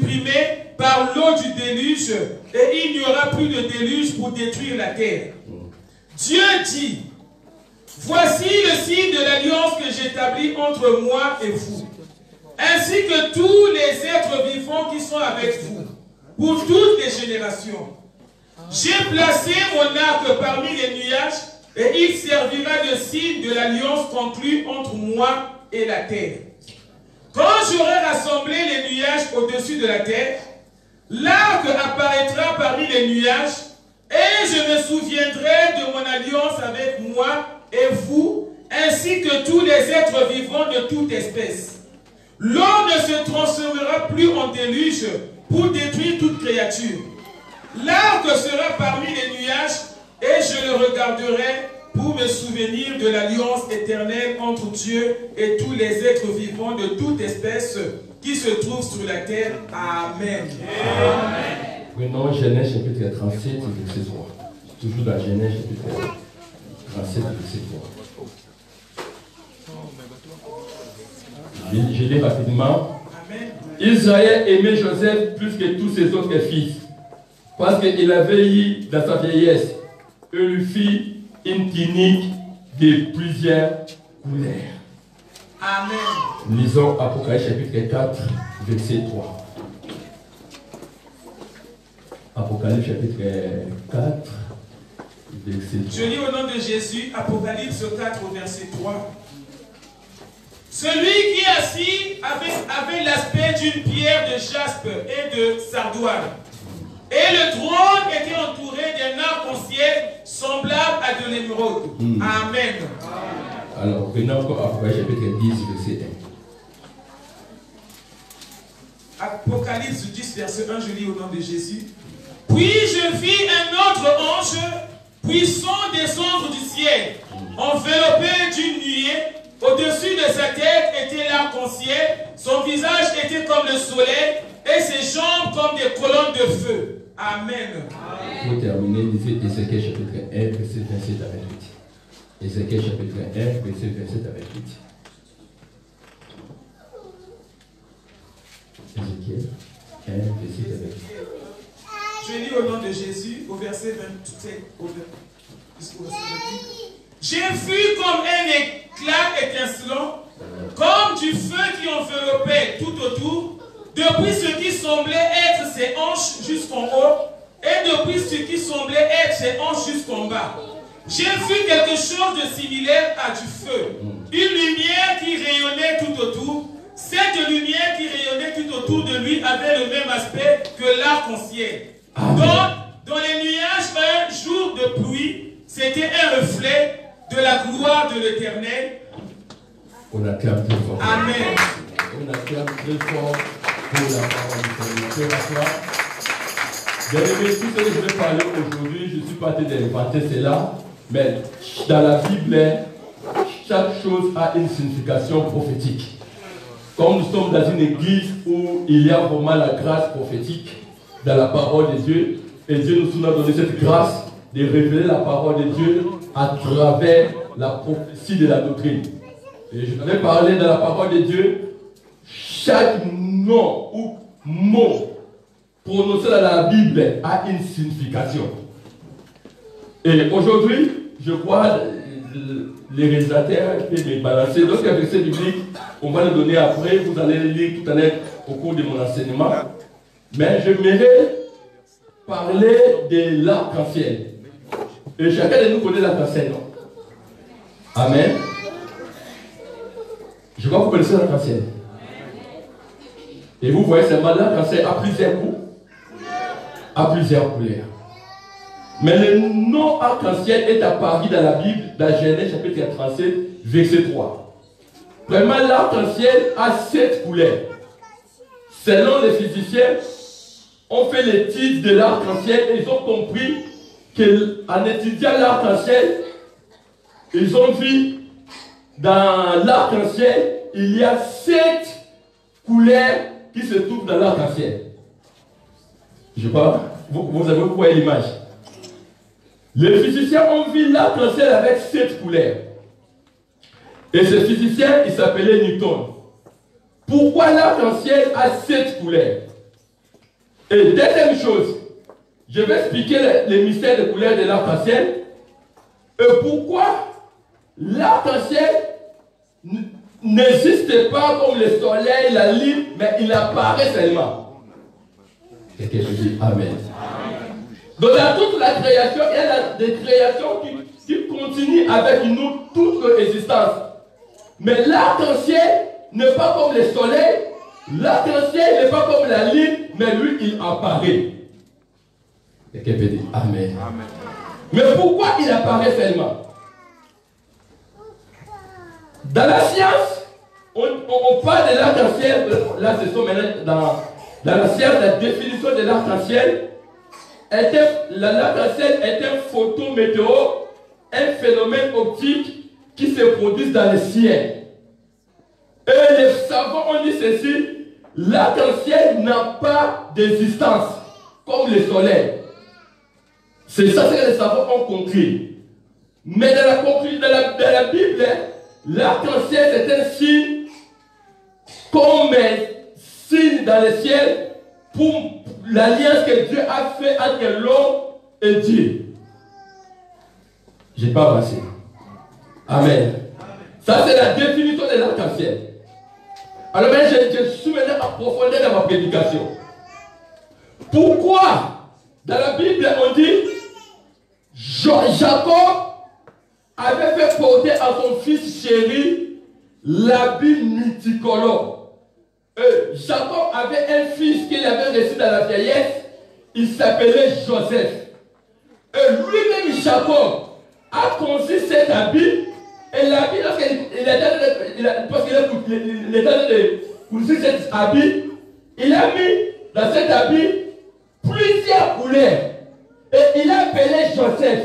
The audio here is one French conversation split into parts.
supprimés par l'eau du déluge et il n'y aura plus de déluge pour détruire la terre. Dieu dit, voici le signe de l'alliance que j'établis entre moi et vous, ainsi que tous les êtres vivants qui sont avec vous, pour toutes les générations. J'ai placé mon arc parmi les nuages et il servira de signe de l'alliance conclue entre moi et la terre. Quand j'aurai rassemblé les nuages au-dessus de la terre, l'arc apparaîtra parmi les nuages et je me souviendrai de mon alliance avec moi et vous, ainsi que tous les êtres vivants de toute espèce. L'eau ne se transformera plus en déluge pour détruire toute créature. L'arc sera parmi les nuages et je le regarderai pour me souvenir de l'alliance éternelle entre Dieu et tous les êtres vivants de toute espèce qui se trouvent sur la terre. Amen. Amen. Prenons Genèse chapitre 37, verset 3. Toujours dans Genèse chapitre 37, verset 3. Je lis rapidement. Amen. Israël aimait Joseph plus que tous ses autres fils, parce qu'il avait eu dans sa vieillesse, et lui fit une tunique de plusieurs couleurs. Amen. Lisons Apocalypse chapitre 4, verset 3. Apocalypse chapitre 4, verset 3. Je lis au nom de Jésus, Apocalypse 4, au verset 3. Celui qui est assis avait l'aspect d'une pierre de jaspe et de sardoine. Et le trône était entouré d'un arc-en-ciel semblable à de l'émeraude. Amen. Alors, prenons encore Apocalypse chapitre 10, verset 1. Apocalypse 10, verset 1, je lis au nom de Jésus. Puis je vis un autre ange puissant descendre du ciel, enveloppé d'une nuée. Au-dessus de sa tête était l'arc-en-ciel, son visage était comme le soleil et ses jambes comme des colonnes de feu. Amen. Pour terminer, lisez Ézéchiel chapitre 1, verset 27 à 28. Ézéchiel chapitre 1, verset 27 à 28. Ézéchiel 1, verset 28. Je lis au nom de Jésus, au verset 27, jusqu'au verset 28. J'ai vu comme un éclat étincelant, comme du feu qui enveloppait tout autour, depuis ce qui semblait être ses hanches jusqu'en haut, et depuis ce qui semblait être ses hanches jusqu'en bas. J'ai vu quelque chose de similaire à du feu, une lumière qui rayonnait tout autour. Cette lumière qui rayonnait tout autour de lui avait le même aspect que l'arc-en-ciel. Dans les nuages, un jour de pluie, c'était un reflet de la gloire de l'Éternel. On acclame très fort. Amen. On acclame très fort pour la parole du Seigneur. Bien-aimés, tout ce que je vais parler aujourd'hui, je ne suis pas en train d'inventer cela, mais dans la Bible, chaque chose a une signification prophétique. Comme nous sommes dans une église où il y a vraiment la grâce prophétique dans la parole de Dieu, et Dieu nous a donné cette grâce de révéler la parole de Dieu à travers la prophétie de la doctrine. Et je vais parler dans la parole de Dieu, chaque nom ou mot prononcé dans la Bible a une signification. Et aujourd'hui, je crois les réalisateurs peuvent les balancer. Lorsqu'il y a un verset biblique, on va le donner après, vous allez le lire tout à l'heure au cours de mon enseignement. Mais j'aimerais parler de l'arc-en-ciel. Et chacun de nous connaît l'arc-en-ciel, non? Amen. Je crois que vous connaissez l'arc-en-ciel. Et vous voyez seulement l'arc-en-ciel à plusieurs coups, à plusieurs couleurs. Mais le nom arc-en-ciel est apparu dans la Bible, dans Genèse chapitre 37, verset 3. Vraiment, l'arc-en-ciel a 7 couleurs. Selon les physiciens, on fait l'étude de l'arc-en-ciel et ils ont compris qu'en étudiant l'arc-en-ciel, ils ont vu dans l'arc-en-ciel, il y a 7 couleurs qui se trouvent dans l'arc-en-ciel. Je crois, vous avez quoi l'image? Les physiciens ont vu l'arc-en-ciel avec 7 couleurs. Et ce physicien, il s'appelait Newton. Pourquoi l'arc-en-ciel a 7 couleurs? Et deuxième chose, je vais expliquer les mystères de couleurs de l'arc-en-ciel et pourquoi l'arc-en-ciel n'existe pas comme le soleil, la lune, mais il apparaît seulement. Et que je dis Amen. Donc dans toute la création, il y a des créations qui continuent avec nous toute leur existence. Mais l'arc-en-ciel n'est pas comme le soleil, l'arc-en-ciel n'est pas comme la lune, mais lui il apparaît. Et que je dis Amen. Amen. Mais pourquoi il apparaît seulement? Dans la science, on parle de l'arc-en-ciel, là ce sont maintenant dans la science, la définition de l'arc-en-ciel, l'arc-en-ciel est un photométéo, un phénomène optique qui se produit dans le ciel. Et les savants ont dit ceci, l'arc-en-ciel n'a pas d'existence, comme le soleil. C'est ça que les savants ont compris. Mais dans la Bible, l'arc-en-ciel c'est un signe, comme un signe dans le ciel pour l'alliance que Dieu a fait entre l'homme et Dieu. Je n'ai pas avancé. Amen. Ça c'est la définition de l'arc-en-ciel. Alors maintenant je suis maintenant approfondi dans ma prédication. Pourquoi dans la Bible on dit Jacob avait fait porter à son fils chéri l'habit multicolore. Jacob avait un fils qu'il avait reçu dans la vieillesse, il s'appelait Joseph. Et lui-même, Jacob, a conçu cet habit, et l'habit, lorsqu'il était de cousu cet habit, il a mis dans cet habit plusieurs couleurs. Et il a appelé Joseph.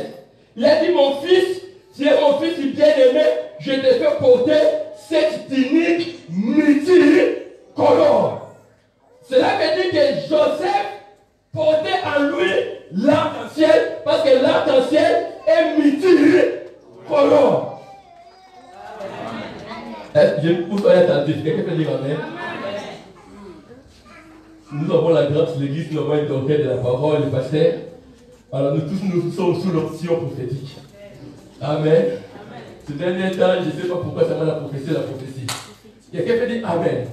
Il a dit, mon fils, tu es mon fils bien-aimé, je te fais porter cette tunique multicolore. Cela veut dire que Joseph portait en lui l'arc-en-ciel, parce que l'arc-en-ciel est multicolore. Je pousse à attentif. Quelqu'un peut dire Amen? Nous avons la grâce de l'église, nous avons une doctrine de la parole, le pasteur. Alors nous tous nous sommes sous l'option prophétique. Amen. Ce dernier temps, je ne sais pas pourquoi ça m'a la prophétie. Quelqu'un peut dire Amen.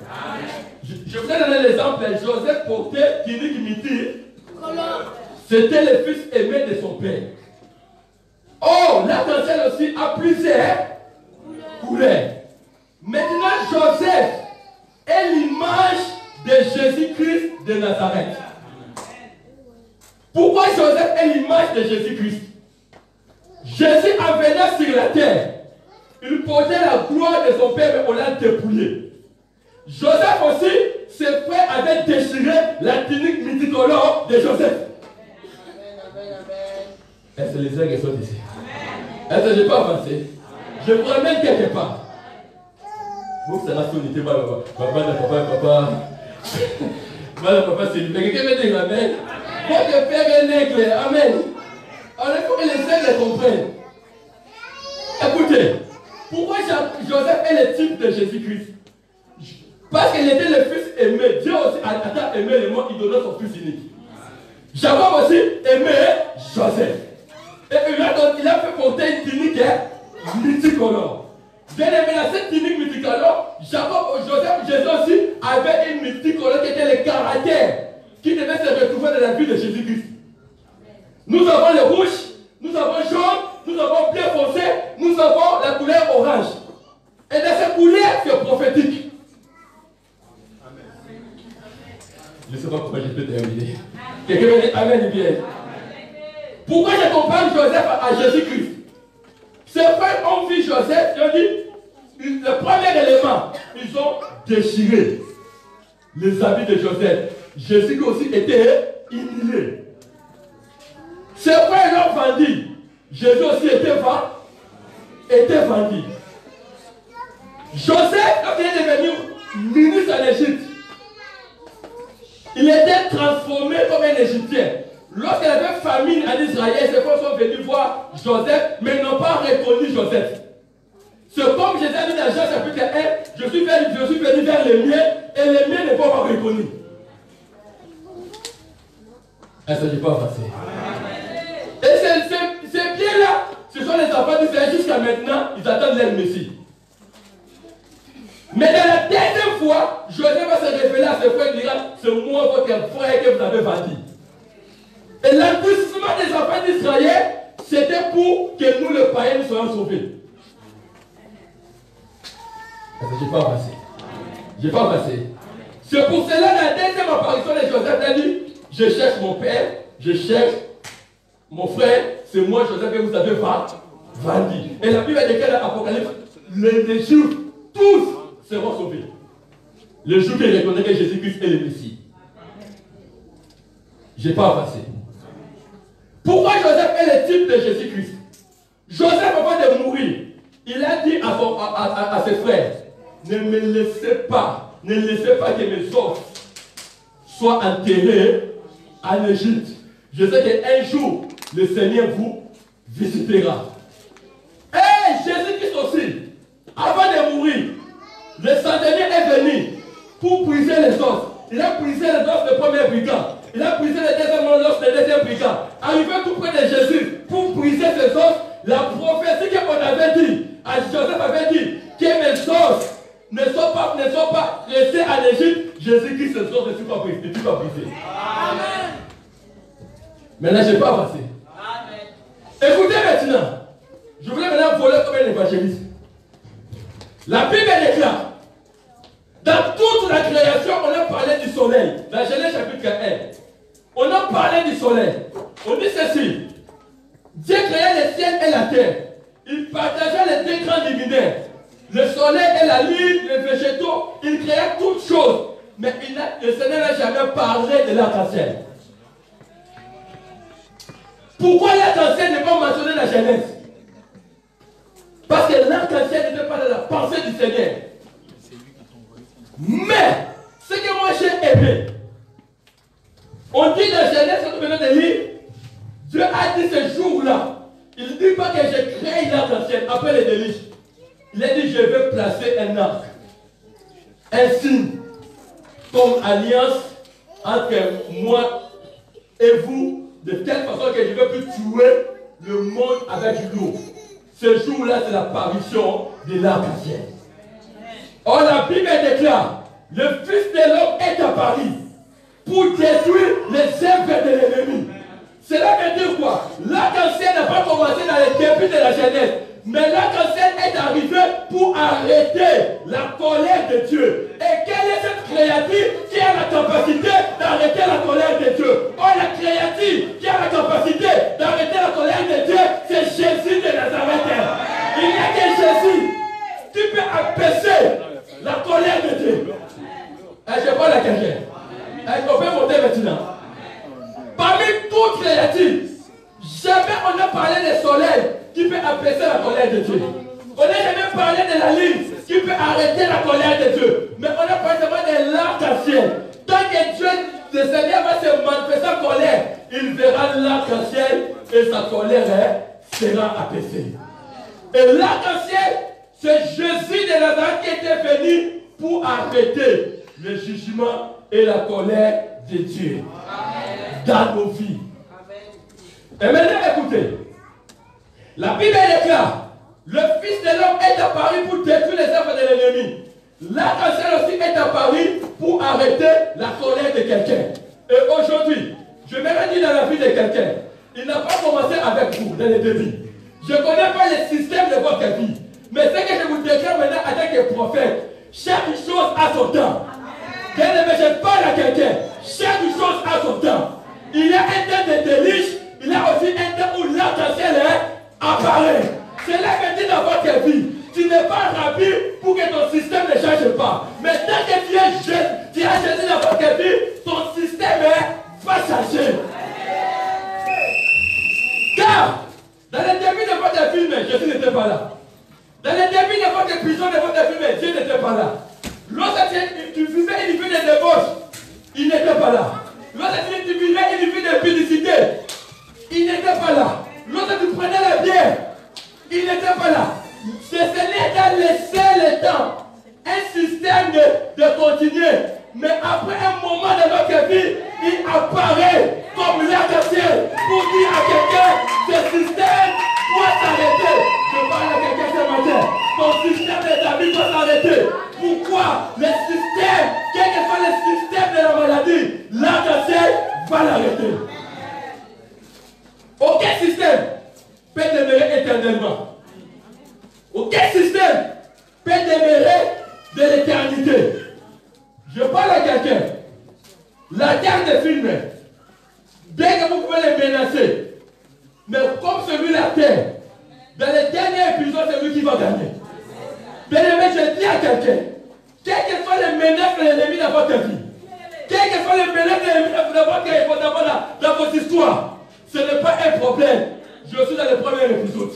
Je vous ai donné l'exemple, Joseph portait tunique multicolore. C'était le fils aimé de son père. Oh, l'arc-en-ciel aussi a plusieurs couleurs. Maintenant, Joseph est l'image de Jésus-Christ de Nazareth. Pourquoi Joseph est l'image de Jésus-Christ? Jésus en venant sur la terre, il portait la gloire de son père, mais on l'a dépouillé. Joseph aussi, ses frères avaient déchiré la tunique multicolore de Joseph. Est-ce que les aigles sont ici? Est-ce que je peux avancer? Je vous ramène quelque part. Vous, c'est la solitude, papa. Papa, c'est lui. Quelqu'un veut dire Amen? Votre père est aigle. Amen. Alors il faut que les aigles comprennent. Écoutez, pourquoi Joseph est le type de Jésus-Christ? Parce qu'il était le fils aimé. Dieu aussi a aimé le monde, il donnait son fils unique. Jacob aussi aimait Joseph. Et il a fait porter une tunique multicolore. Bien aimé, dans cette tunique multicolore, Joseph, Jésus aussi avait une multicolore qui était le caractère qui devait se retrouver dans la vie de Jésus-Christ. Nous avons le rouge, nous avons le jaune, nous avons bleu foncé, nous avons la couleur orange. Et dans cette couleur, c'est prophétique. Je ne sais pas pourquoi je peux terminer. Quelqu'un me dit Amen bien. Pourquoi je compare Joseph à Jésus-Christ? Ses frères ont vu Joseph, ils ont dit, le premier élément, ils ont déchiré les habits de Joseph. Jésus aussi était humilié. Ses frères l'ont vendu. Jésus aussi était vendu. Joseph, quand il est devenu ministre en Égypte, il était transformé comme un Égyptien. Lorsqu'il y avait famine en Israël, ses frères sont venus voir Joseph, mais ils n'ont pas reconnu Joseph. C'est comme Jésus a dit dans Jean chapitre 1, je suis venu vers les miens, et les miens ne m'ont pas reconnu. Elle ne s'agit pas facile. Et c'est bien là. Ce sont les enfants d'Israël jusqu'à maintenant, ils attendent leur Messie. Mais dans la deuxième fois, Joseph va se révéler à ses frères et dira, c'est moi votre frère que vous avez vendu. Et l'aboutissement des enfants d'Israël, c'était pour que nous, les païens, nous soyons sauvés. Je n'ai pas passé. Je n'ai pas passé. C'est pour cela, la deuxième apparition de Joseph a dit, je cherche mon père, je cherche mon frère, c'est moi Joseph que vous avez vendu. Et la Bible déclare dans l'Apocalypse, les Juifs, tous seront sauvés. Le jour qu'ils reconnaissent que Jésus-Christ est le Messie. Je n'ai pas passé. Pourquoi Joseph est le type de Jésus-Christ? Joseph, avant de mourir, il a dit à ses frères, ne me laissez pas que mes os soient enterrés en Égypte. Je sais qu'un jour, le Seigneur vous visitera. Et Jésus-Christ aussi, avant de mourir, le centenier est venu pour briser les os. Il a brisé les os du premier brigand. Il a brisé le deuxième os du deuxième brigand. Arrivé tout près de Jésus pour briser ses os, la prophétie qu'on avait dit, Joseph avait dit que mes os ne sont pas restés en Égypte. Jésus-Christ, ses os ne sont pas brisés. Amen. Maintenant, je n'ai pas avancé. Écoutez maintenant. Je voulais maintenant voler comme un évangéliste. La Bible déclare. Dans toute la création, on a parlé du soleil. Dans Genèse chapitre 1. On a parlé du soleil. On dit ceci. Dieu créa le ciel et la terre. Il partagea les deux grands luminaires. Le soleil et la lune, les végétaux. Il créa toutes choses. Mais le Seigneur n'a jamais parlé de l'arc-en-ciel. Pourquoi l'arc-en-ciel n'est pas mentionné dans la Genèse? Parce que l'arc-en-ciel n'était pas dans la pensée du Seigneur. Mais, ce que moi j'ai aimé, on dit dans Genèse, quand on venait de lire, Dieu a dit ce jour-là, il ne dit pas que j'ai créé l'arc-en-ciel après les délices. Il a dit, je vais placer un arc, un signe, comme alliance entre moi et vous, de telle façon que je ne vais plus tuer le monde avec l'eau. Ce jour-là, c'est l'apparition de l'arc-en-ciel. Or, la Bible déclare, le Fils de l'homme est apparu pour détruire les œuvres de l'ennemi. Cela veut dire quoi? L'arc-en-ciel n'a pas commencé dans les débuts de la Genèse, mais l'arc-en-ciel est arrivé pour arrêter la colère de Dieu. Et quelle est cette créature qui a la capacité d'arrêter la colère de Dieu? Or, la créature qui a la capacité d'arrêter la colère de Dieu, c'est Jésus de Nazareth. Il n'y a que Jésus qui peut apaiser la colère de Dieu. Je parle à quelqu'un. On peut monter maintenant. Parmi toutes les créatures, jamais on a parlé du soleil qui peut apaiser la colère de Dieu. On n'a jamais parlé de la lune qui peut arrêter la colère de Dieu. Mais on a parlé seulement de l'arc-en-ciel. Tant que Dieu, le Seigneur va se manifester sa colère, il verra l'arc-en-ciel et sa colère sera apaisée. Et l'arc-en-ciel, c'est Jésus de Nazareth qui était venu pour arrêter le jugement et la colère de Dieu dans nos vies. Et maintenant, écoutez. La Bible déclare, le Fils de l'homme est apparu pour détruire les œuvres de l'ennemi. L'arc-en-ciel aussi est apparu pour arrêter la colère de quelqu'un. Et aujourd'hui, je me dis dans la vie de quelqu'un, il n'a pas commencé avec vous dans les début. Je ne connais pas le système de votre vie. Mais ce que je vous déclare maintenant en tant que prophète, chaque chose a son temps. Je ne me jette pas à quelqu'un. Chaque chose a son temps. Il y a un temps de délice, il y a aussi un temps où l'arc-en-ciel apparaît. Cela veut dire dans votre vie, tu n'es pas rapide pour que ton système ne change pas. Mais tant que tu es jeune, tu as Jésus dans votre vie, ton système va changer. Car, dans le début de votre vie, Jésus n'était pas là. Dans le début de votre prison, de votre vie, Dieu n'était pas là. Lorsque tu vivais une vie de débauche, il n'était pas là. Lorsque tu vivais une vie de publicité, il n'était pas là. Lorsque tu prenais la bière, il n'était pas là. Ce Seigneur t'a laissé le temps, un système de continuer. Mais après un moment de notre vie, il apparaît comme l'arc aujourd'hui, l'arc-en-ciel va l'arrêter. Aucun système peut demeurer éternellement. Aucun système peut demeurer de l'éternité. Je parle à quelqu'un. La terre des films, dès que vous pouvez les menacer, mais comme celui de la terre, dans les derniers épisodes, c'est lui qui va gagner. Bien aimé, je dis à quelqu'un, quelles que soient les menaces de l'ennemi dans votre vie, quelles que soient les menaces de l'ennemi dans votre histoire, ce n'est pas un problème. Je suis dans le premier épisode.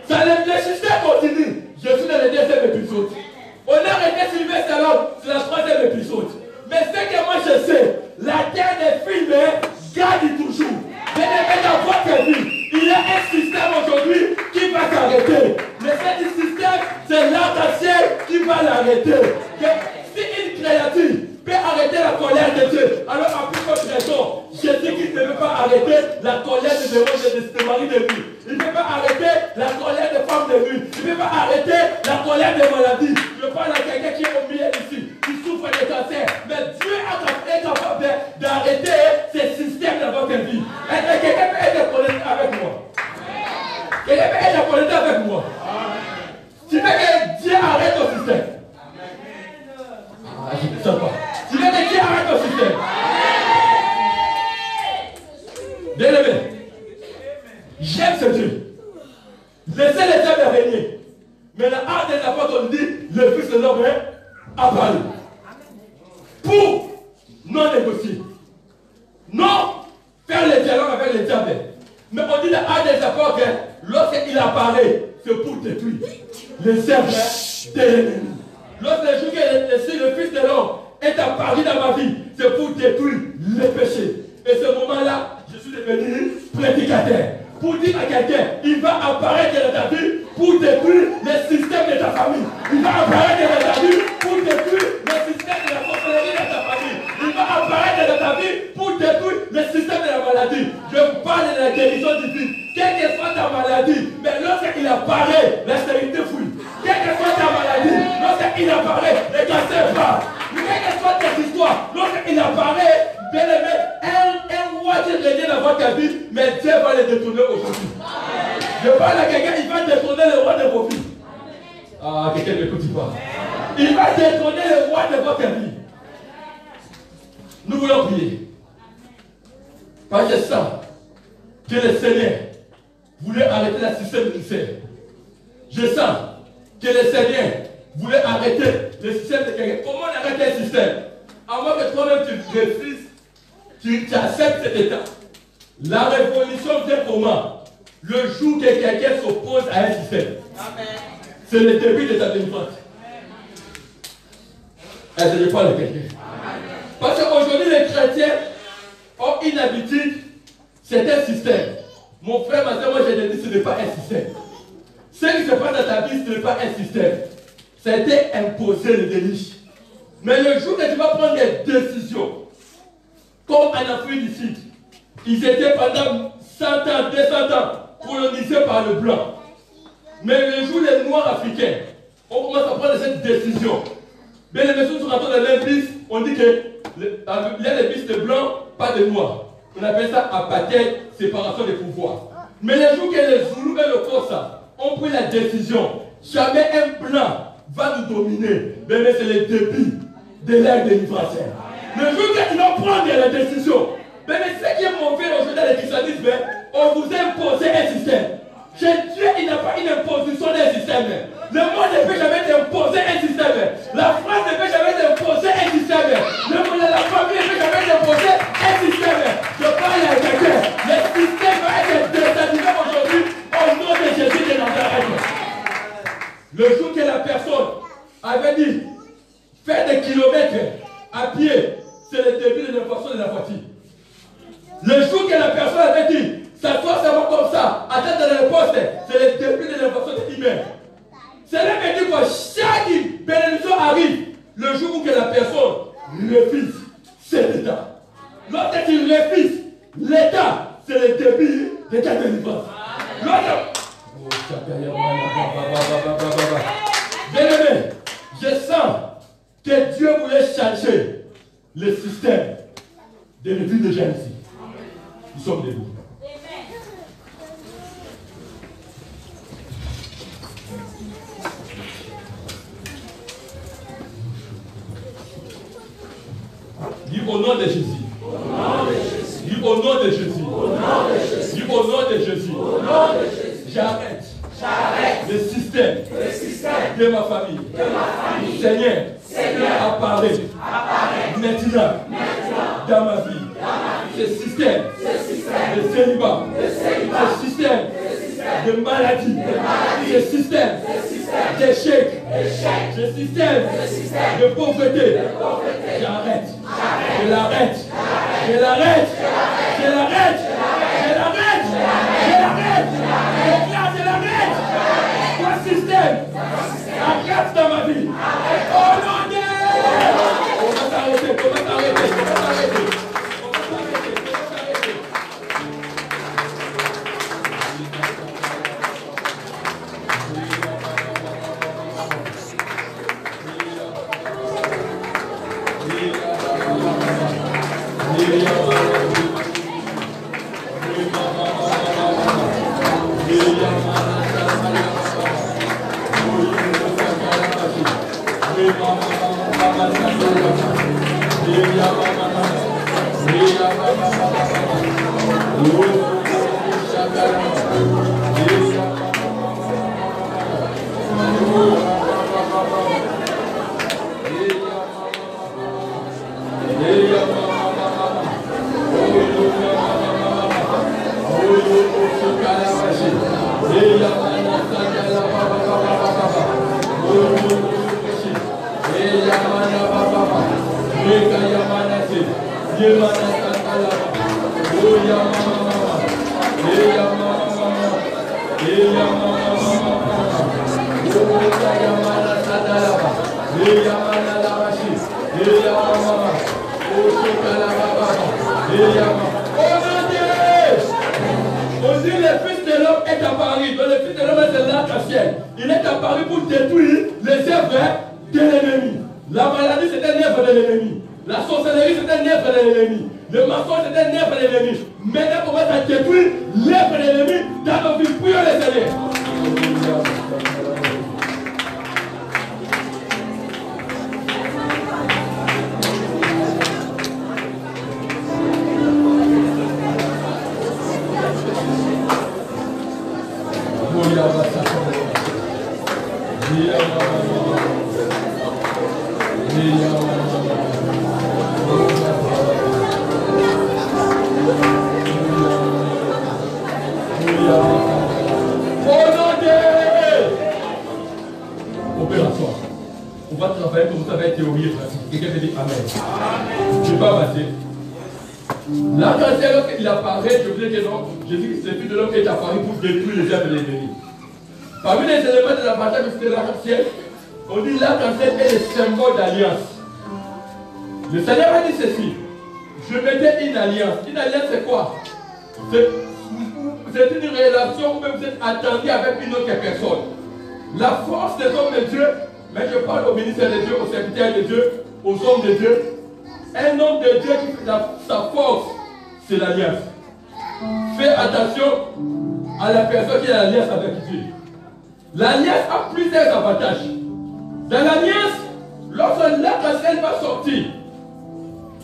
Ça, le système continue. Je suis dans le deuxième épisode. On a arrêté Sylvestre Stallone, c'est le troisième épisode. Mais ce que moi je sais, la terre des films garde toujours. Bien aimé, dans votre vie, il y a un système aujourd'hui qui va s'arrêter. Mais ce système, c'est l'arc-en-ciel qui va l'arrêter. Si une créature peut arrêter la colère de Dieu, alors à plus forte raison, Jésus-Christ ne peut pas arrêter la colère de Véron de Marie de lui. Il ne peut pas arrêter la colère des femmes de lui. Il ne peut pas arrêter la colère des maladies. Je parle à quelqu'un qui est au milieu ici, qui souffre de cancer. Mais Dieu est capable d'arrêter ces systèmes dans votre vie. Quelqu'un peut être connecté avec moi. Quelqu'un peut être connecté avec moi. Tu veux que Dieu arrête ton système. Je ne sais pas. Tu veux que Dieu arrête ton système. Bien aimé, j'aime ce Dieu. Laissez les diables régner. Mais la hâte des apôtres, on dit, le Fils de l'homme a parlé. Pour non négocier. Non faire les dialogues avec les diables. Mais on dit la hâte des apôtres, lorsqu'il apparaît, c'est pour détruire les servants de l'ennemi. Lorsque le jour que le Fils de l'homme est apparu dans ma vie, c'est pour détruire les péchés. Et ce moment-là, je suis devenu prédicateur. Pour dire à quelqu'un, il va apparaître dans ta vie pour détruire les systèmes de ta famille. Il va apparaître dans ta vie pour détruire les systèmes de la sorcellerie de ta famille. Il va apparaître dans ta vie pour détruire les systèmes de la maladie. Je parle de la guérison divine. Quelle que soit ta maladie, mais lorsqu'il apparaît, la stérilité fouille. Quelle que soit ta maladie, lorsqu'il apparaît, le cancer part. Quelle que soit tes histoires, lorsqu'il apparaît, bien aimé, un roi qui régnait dans votre vie, mais Dieu va les détourner aujourd'hui. Je parle à quelqu'un, il va détourner le roi de vos vies. Ah, quelqu'un ne m'écoute pas. Il va détourner le roi de votre vie. Nous voulons prier. Parce que je sens que le Seigneur voulait arrêter le système ministère. Je sens que le Seigneur voulait arrêter le système de quelqu'un. Comment on arrête un système? À moins que toi-même tu refuses, tu acceptes cet état. La révolution vient comment? Le jour que quelqu'un s'oppose à un système. C'est le début de ta délivrance. Est-ce que je parle de quelqu'un? Parce qu'aujourd'hui, les chrétiens ont une habitude, c'est un système. Mon frère, ma soeur, moi j'ai dit, ce n'est pas un système. Ce qui se passe dans ta vie, ce n'est pas un système. Ça a été imposé le délit. Mais le jour que tu vas prendre des décisions, comme en Afrique du Sud, ils étaient pendant 100 ans, 200 ans, colonisés par le blanc. Mais le jour les Noirs africains, on commence à prendre cette décision. Mais les messieurs sont rentrés dans les bus, on dit qu'il y a des bus de blancs, pas de noirs. On appelle ça apartheid, séparation des pouvoirs. Mais le jour que les Zoulous et le Kosa ont pris la décision, jamais un blanc va nous dominer. Mais c'est le début de l'ère de l'immigration. Le jour que tu vas prendre la décision, mais ce qui est mauvais aujourd'hui dans le christianisme, on vous a imposé un système. Chez Dieu, il n'a pas une imposition d'un système. Le monde ne peut jamais t'imposer un système. La France ne peut jamais t'imposer un système. Le monde de la famille ne peut jamais t'imposer un système. Je parle à quelqu'un. Le système va être déterminé aujourd'hui au nom de Jésus de Nazareth. Le jour que la personne avait dit faire des kilomètres à pied, c'est le début de l'infraction de la voiture. Le jour que la personne avait dit s'asseoir seulement comme ça, attendre dans le poste, c'est le début de l'infraction de l'humain. Cela veut dire que chaque bénédiction arrive le jour où que la personne refuse, c'est l'État. Lorsque tu refuses l'État, c'est le début de ta délivrance. Bien aimé, je sens que Dieu voulait changer le système des retrits de jeunes ici. Nous sommes debout. Dis au nom de Jésus. Dis au nom de Jésus. Dis au nom de Jésus. J'arrête le système de ma famille. Seigneur, apparaît maintenant dans ma vie. Ce système de célibat, ce système de maladie, ce système d'échec, ce système de pauvreté. J'arrête. Je l'arrête. Je l'arrête. Je l'arrête. Je l'arrête. Je l'arrête. Je l'arrête. Quoi système? Arrête dans ma vie. Oh non, Dieu! On va s'arrêter. On va s'arrêter. On va s'arrêter. Il est apparu pour détruire les œuvres de l'ennemi. La maladie, c'est un œuvre de l'ennemi. La sorcellerie, c'est un œuvre de l'ennemi. Le mensonge, c'est un œuvre de l'ennemi. Maintenant, on va détruire l'œuvre de l'ennemi dans nos vies. Prions les Seigneur. On va travailler comme ça va être théorie et pratique. Quelqu'un peut dire Amen. Je ne vais pas passer. L'arc-en-ciel, lorsqu'il apparaît, je vous ai dit non, je dis que c'est le Fils de l'homme qui est apparu pour détruire les œuvres de l'ennemi. Parmi les éléments de la bataille de l'arc-en-ciel, on dit l'arc-en-ciel est le symbole d'alliance. Le Seigneur a dit ceci. Je mettais une alliance. Une alliance, c'est quoi? C'est une relation où vous êtes attendu avec une autre personne. La force des hommes de Dieu, mais je parle au ministère de Dieu, aux serviteurs de Dieu, aux hommes de Dieu. Un homme de Dieu qui fait sa force, c'est l'alliance. Fais attention à la personne qui a l'alliance avec Dieu. L'alliance a plusieurs avantages. Dans l'alliance, lorsque l'arc-en-ciel va sortir,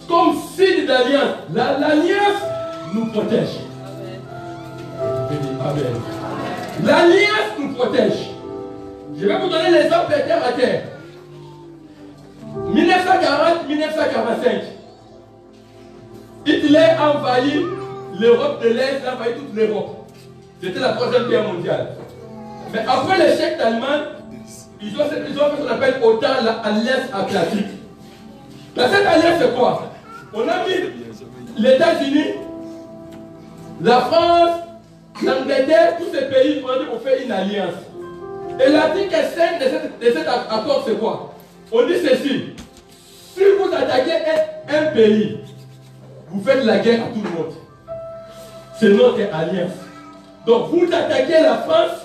comme signe d'alliance, l'alliance nous protège. Amen. L'alliance nous protège. Je vais vous donner l'exemple de terre à terre. 1940-1945, Hitler a envahi l'Europe de l'Est, a envahi toute l'Europe. C'était la Troisième Guerre mondiale. Mais après l'échec d'Allemagne, ils ont fait ce qu'on appelle OTAN, l'Alliance Atlantique. Cette alliance, c'est quoi? On a mis les États-Unis, la France, l'Angleterre, tous ces pays, on dit qu'on fait une alliance. Et l'article 5 de cet accord, c'est quoi? On dit ceci. Si vous attaquez un pays, vous faites la guerre à tout le monde. C'est notre alliance. Donc vous attaquez la France,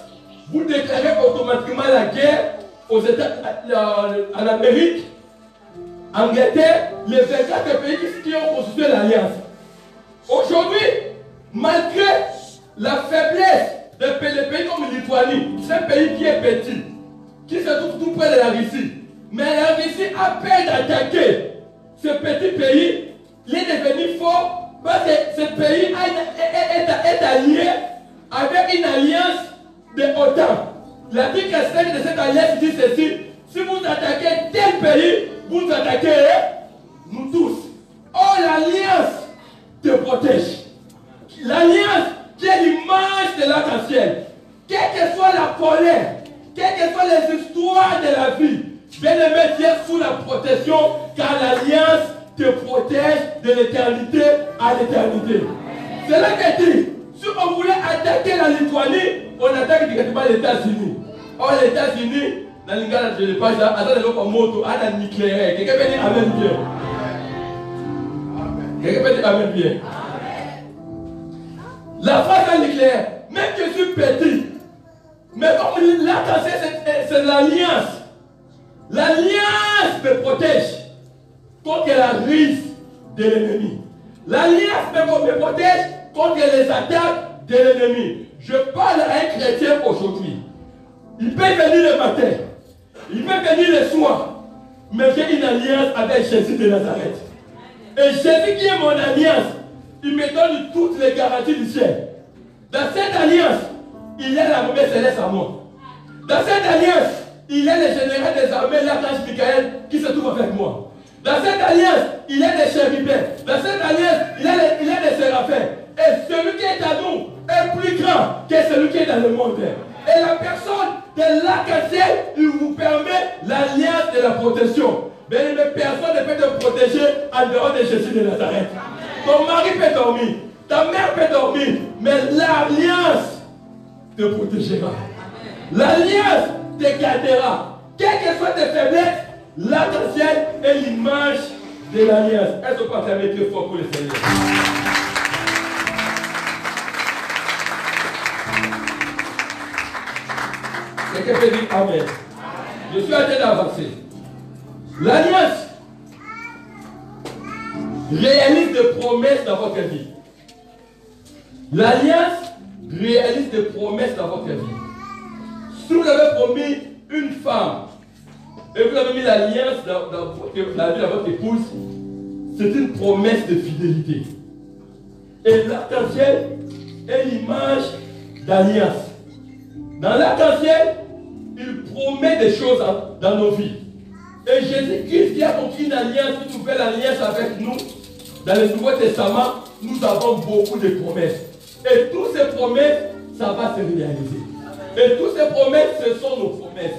vous déclarez automatiquement la guerre aux États, à l'Amérique, Angleterre, les 24 pays qui ont constitué l'alliance. Aujourd'hui, malgré la faiblesse des pays comme Lituanie, c'est un pays qui est petit, qui se trouve tout près de la Russie. Mais la Russie a peur d'attaquer ce petit pays. Il est devenu fort parce que ce pays est allié avec une alliance de OTAN. L'article 5 de cette alliance dit ceci: si vous attaquez tel pays, vous attaquez nous tous. Or, l'alliance te protège. L'alliance qui est l'image de l'arc-en-ciel. Quelle que soit la colère, quelles que soient les histoires de la vie, bien-aimé, tu es sous la protection, car l'alliance te protège de l'éternité à l'éternité. C'est là que dit, si on voulait attaquer la Lituanie, on attaque directement les États-Unis. Or, les États-Unis, dans le cas de l'épage, attendez l'autre moto, à la nucléaire. Quelqu'un peut dire Amen bien. Quelqu'un peut dire Amen bien. La phrase nucléaire, même que je suis petit, mais comme l'arc-en-ciel, c'est l'alliance. L'alliance me protège contre la risque de l'ennemi. L'alliance me protège contre les attaques de l'ennemi. Je parle à un chrétien aujourd'hui. Il peut venir le matin, il peut venir le soir, mais j'ai une alliance avec Jésus de Nazareth. Et Jésus qui est mon alliance, il me donne toutes les garanties du ciel. Dans cette alliance, il y a l'armée céleste à moi. Dans cette alliance, il y a le général des armées, l'archange Michael, qui se trouve avec moi. Dans cette alliance, il y a des chérubins. Dans cette alliance, il y a des séraphins. Et celui qui est à nous est plus grand que celui qui est dans le monde. Et la personne de l'arc-en-ciel, il vous permet l'alliance de la protection. Mais personne ne peut te protéger en dehors de Jésus de Nazareth. Ton mari peut dormir, ta mère peut dormir, mais l'alliance te protégera. L'alliance te gardera. Quelles que soient tes faiblesses, l'arc-en-ciel est l'image de l'alliance. Est-ce qu'on peut fermer très fort pour le Seigneur? Quelqu'un peut dire Amen. Je suis en train d'avancer. L'alliance réalise des promesses dans votre vie. L'alliance réalise des promesses dans votre vie. Si vous avez promis une femme et vous avez mis l'alliance dans la vie de votre épouse, c'est une promesse de fidélité. Et l'arc-en-ciel est l'image d'alliance. Dans l'arc-en-ciel, il promet des choses dans nos vies. Et Jésus-Christ qui a conclu une alliance, une nouvelle alliance avec nous, dans le Nouveau Testament, nous avons beaucoup de promesses. Et toutes ces promesses, ça va se réaliser. Et toutes ces promesses, ce sont nos promesses.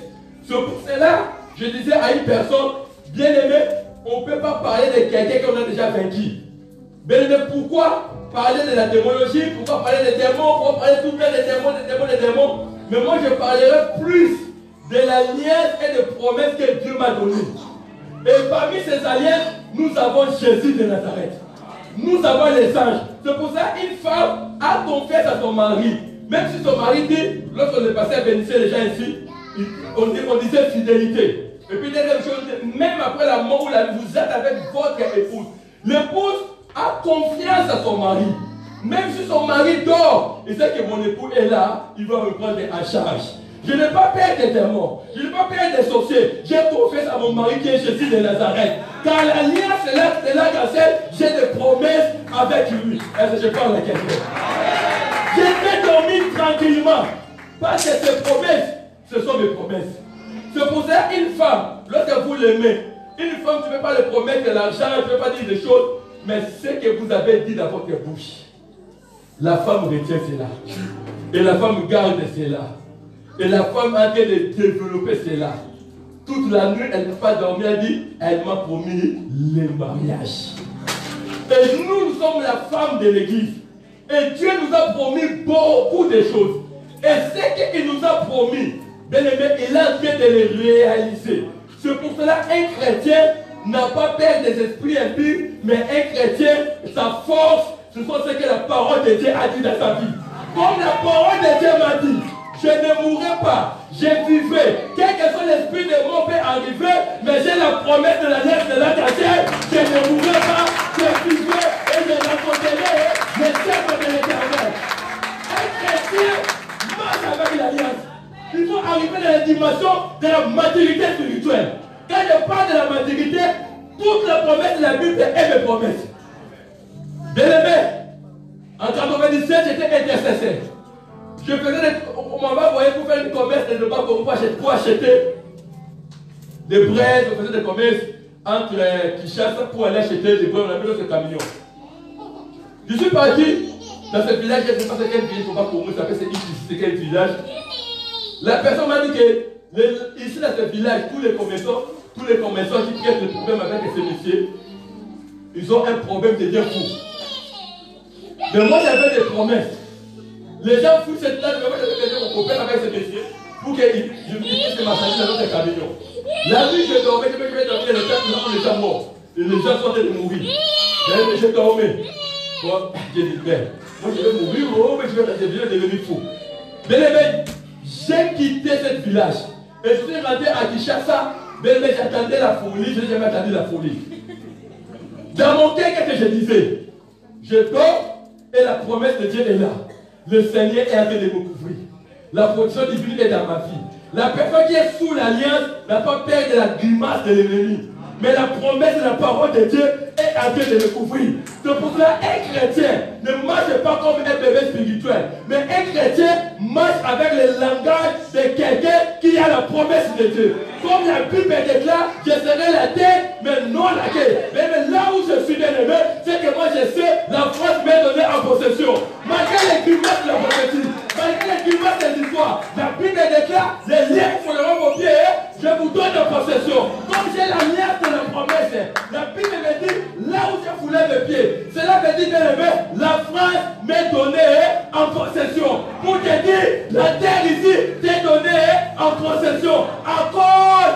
C'est pour cela, je disais à une personne, bien aimée, on ne peut pas parler de quelqu'un qu'on a déjà vaincu. Bien aimé, pourquoi parler de la démonologie? Pourquoi parler des démons? Pourquoi parler tout plein des démons? Mais moi, je parlerai plus de l'alliance et des promesses que Dieu m'a données. Et parmi ces alliances, nous avons Jésus de Nazareth. Nous avons les anges. C'est pour ça qu'une femme a confiance à son mari. Même si son mari dit, lorsqu'on est passé à bénir les gens ici, on disait fidélité. Et puis deuxième chose, même après la mort où vous êtes avec votre épouse, l'épouse a confiance à son mari. Même si son mari dort, il sait que mon époux est là, il va me prendre en charge. Je n'ai pas peur des démons, je n'ai pas peur des sorciers. J'ai confiance à mon mari qui est Jésus de Nazareth. Car l'alliance est là j'ai des promesses avec lui. Est-ce que je parle à quelqu'un? Je vais dormir tranquillement. Parce que ces promesses, ce sont mes promesses. C'est pour ça qu'une femme, lorsque vous l'aimez, une femme, tu ne peux pas lui promettre de l'argent, tu ne peux pas dire des choses, mais ce que vous avez dit dans votre bouche, la femme retient cela. Et la femme garde cela. Et la femme a en train de développer cela. Toute la nuit, elle n'a pas dormi, elle dit, elle m'a promis le mariage. Et nous sommes la femme de l'église. Et Dieu nous a promis beaucoup de choses. Et ce qu'il nous a promis, bien aimé, il a en train de les réaliser. C'est pour cela qu'un chrétien n'a pas peur des esprits impurs, mais un chrétien, sa force, ce sont ce que la parole de Dieu a dit dans sa vie. Comme la parole de Dieu m'a dit, je ne mourrai pas, je vivrai. Quel que soit l'esprit de mort peut arriver, mais j'ai la promesse de la lettre de l'arc-en-ciel, je ne mourrai pas, je vivrai et je raconterai de la maturité spirituelle. Quand je parle de la maturité, toutes les promesses de la Bible est mes promesses. Bien-aimé, en 97, j'étais intercesseur. Je faisais on m'avait envoyé pour faire des commerces de bas pour acheter des braises, on faisait des commerces entre Kinshasa pour aller acheter des braises, on avait notre camion. Je suis parti dans ce village, je ne sais pas quel village, il ne faut pas pour moi, ça fait c'est quel village. La personne m'a dit que ici dans ce village, tous les commerçants qui traitent le problème avec ces messieurs, ils ont un problème de dire fou. Mais moi j'avais des promesses. Les gens foutent cette tâche, mais moi j'avais dit mon copain avec ces messieurs pour qu'ils puissent m'assailler dans notre camion. La nuit je dormais, je vais dormir le temps où les gens morts. Et les gens sont en train de mourir. Mais je dormais. Bon, j'ai dit, ben, moi je vais mourir, oh, mais je vais devenir fou. Mais j'ai quitté ce village. Et je suis rentré à Kinshasa, mais j'attendais la folie, je n'ai jamais attendu la folie. Dans mon cœur, qu'est-ce que je disais? Je dors et la promesse de Dieu est là. Le Seigneur est en train de me couvrir. La protection divine est dans ma vie. La personne qui est sous l'alliance n'a pas peur de la grimace de l'ennemi. Mais la promesse de la parole de Dieu est en train de me couvrir. C'est pour cela un chrétien ne marche pas comme un bébé spirituel. Mais un chrétien marche avec le langage de quelqu'un qui a la promesse de Dieu. Comme la Bible déclare, je serai la tête, mais non la queue. Mais là où je suis bien aimé, c'est que moi je sais, la France m'est donnée en possession. Malgré les grimaces de la prophétie, malgré les grimaces de l'histoire, la Bible déclare, les liens folleront vos pieds, je vous donne en possession. Comme j'ai la liesse de la promesse, la Bible me dit, là où j'ai foulé mes pieds, cela veut dire, bien aimé, la France m'est donnée en possession. Pour te dire, la terre ici t'est donnée en possession. Encore.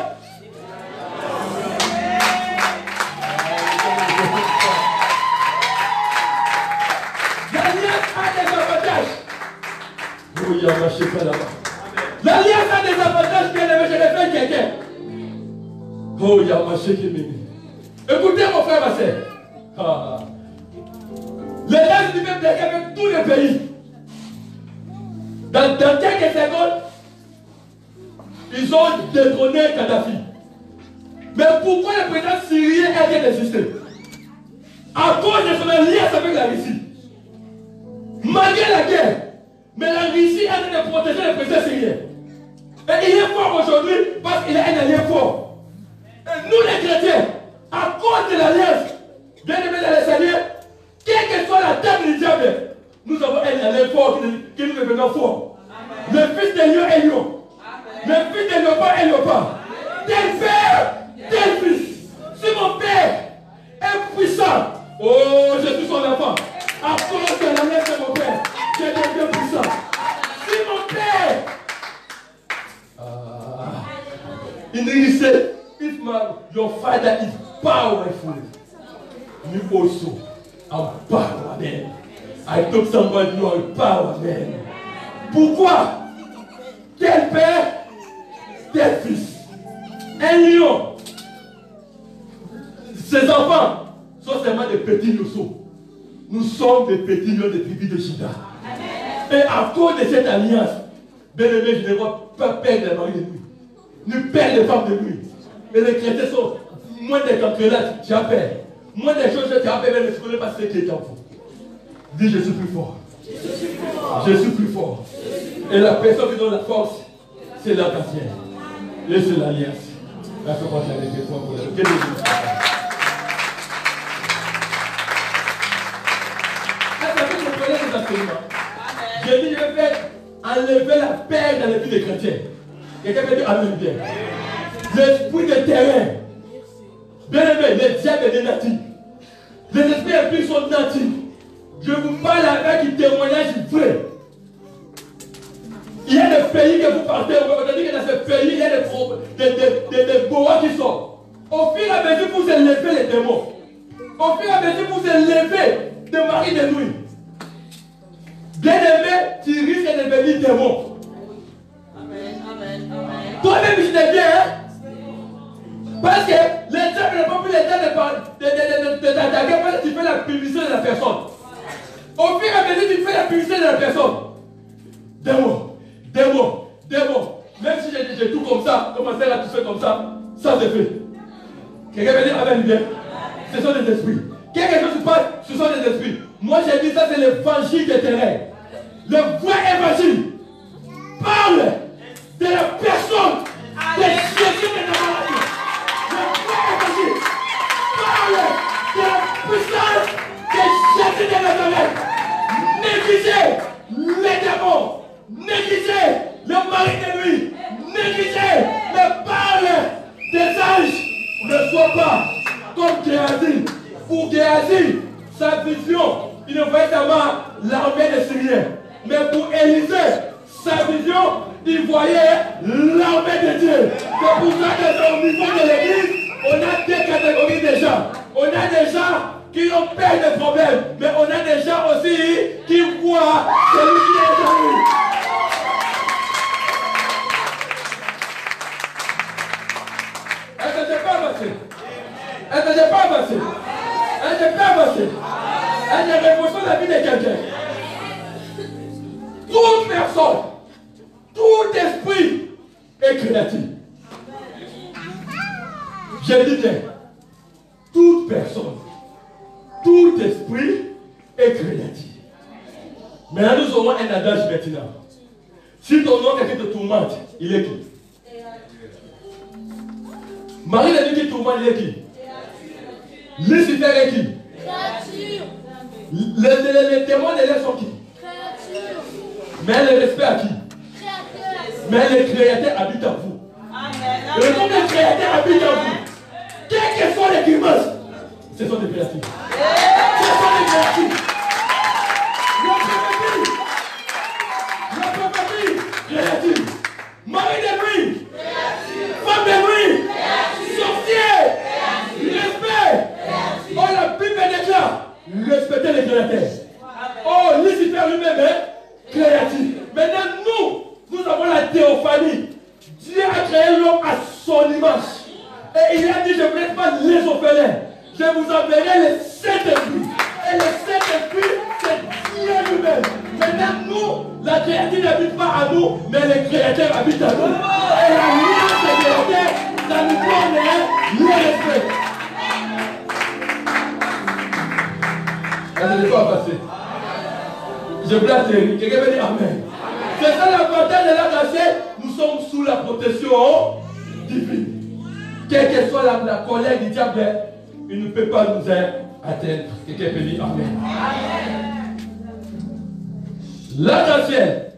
L'alliance a des avantages. Oh, il y a marché pas là-bas. L'alliance a des avantages, bien aimé, je l'ai fait quelqu'un. Oh, il y a marché qui m'aime. Écoutez mon frère, ma soeur. Ah. L'alliance du même décret avec tous les pays. Dans quelques secondes, ils ont détrôné Kadhafi. Mais pourquoi le président syrien a bien existé? À cause de son alliance avec la Russie. Malgré la guerre, mais la Russie a train de protéger le président syrien. Et il est fort aujourd'hui parce qu'il a un allié fort. Et nous les chrétiens, à cause de l'alliance, bien aimés dans les Seigneur, quelle que soit la table du diable, nous avons un allié fort qui nous devenons fort. Le fils de lion est lion. Le fils de léopard est léopard. Tel père, tel fils. Si mon père est puissant, oh, je suis son enfant. À cause de l'alliance de mon père, je deviens puissant. Si mon père, il dit, if your father is powerful, you also are power man. I told somebody you are a power man. Pourquoi? Tel père, tel fils. Un lion. Ses enfants sont seulement des petits lionceaux. Nous sommes des petits lions des tribus de Juda. Et à cause de cette alliance, bien aimé, je ne vois pas perdre les maris de nuit, ni perdre les femmes de nuit. Et les chrétiens sont moins des cancrelades, tu as peur. Moins des choses, tu as peur, mais ne connais pas ce qui est en vous. Dis, je suis plus fort. Je suis plus fort. Et la personne qui donne la force, c'est la patience. Et c'est l'alliance. Là, je pense avec les pour le Dieu. J'ai dit, je vais faire enlever la paix dans les vies des chrétiens. Quelqu'un peut dire amen bien. L'esprit de terrain. Bien aimé, les diables des natifs. Les esprits impies sont natifs. Je vous parle avec un témoignage vrai. Il y a des pays que vous partez, on va dire que dans ce pays, il y a des boas qui sortent. Au fur et à mesure, vous élevez les démons. Au fur et à mesure, vous élevez des maris de nuit. Bien aimé, tu risques de devenir démon. Amen, amen, amen. Toi-même, je t'ai bien, hein? Parce que les diables n'ont pas pu les temps de t'attaquer parce que tu fais la publicité de la personne. Au fur et à mesure, tu fais la publicité de la personne. Démon, démon, démon. Même si j'ai tout comme ça, commencé dit bien? Ce sont des esprits. Quelque chose se passe, ce sont des esprits. Moi j'ai dit ça, c'est l'évangile des terrains. Le vrai évangile parle de la personne de Jésus de Nazareth. Le vrai évangile parle de la puissance de Jésus de Nazareth. Négligez les démons, négligez le mari de lui, négligez le parle des anges. Ne sois pas comme Géasi. Pour Géasi, sa vision, il ne voyait seulement l'armée des Syriens. Mais pour Élisée, sa vision, il voyait l'armée de Dieu. C'est pour ça que au niveau de l'église, on a deux catégories de gens. On a des gens qui ont peur de problèmes, mais on a des gens aussi qui voient celui qui est dans lui. Est-ce que c'est pas avancé? Est-ce que c'est pas avancé? Est-ce que c'est pas avancé? Est-ce que révolutionne la vie de quelqu'un? Toute personne, tout esprit est créatif. Je dis bien, toute personne, tout esprit est créatif. Maintenant, nous aurons un adage maintenant. Si ton nom quelqu'un te tourmente, il est qui? Marie l'a dit qu'il tourmente, il est qui? Lucifer est qui? Les démons de l'air sont qui? Mais le respect à qui? Mais le créateur habite en vous. Le nom du créateur habite en vous. Quels que soient les grimaces, ce sont des créatifs. Ce sont des créatifs. Le prophétie, créatif. Mari de nuit, femme de nuit, sorcier, respect. Oh, la Bible déclare, respectez les créateurs. Oh, Lucifer lui-même est créatif. Maintenant, nous avons la théophanie. Dieu a créé l'homme à son image. Et il a dit, je ne laisse pas les orphelins. Je vous enverrai le Saint-Esprit. Et le Saint-Esprit, c'est Dieu lui-même. Maintenant, nous, la créature n'habite pas à nous, mais le Créateur habite à nous. Et la lumière des créateurs, ça nous donne le respect. Elle ne pas passer. Je place quelqu'un veut dire Amen. C'est ça l'avantage de la grâce. Nous sommes sous la protection divine. Quelle que soit la colère du diable, il ne peut pas nous atteindre. Quelqu'un peut dire Amen. L'arc-en-ciel.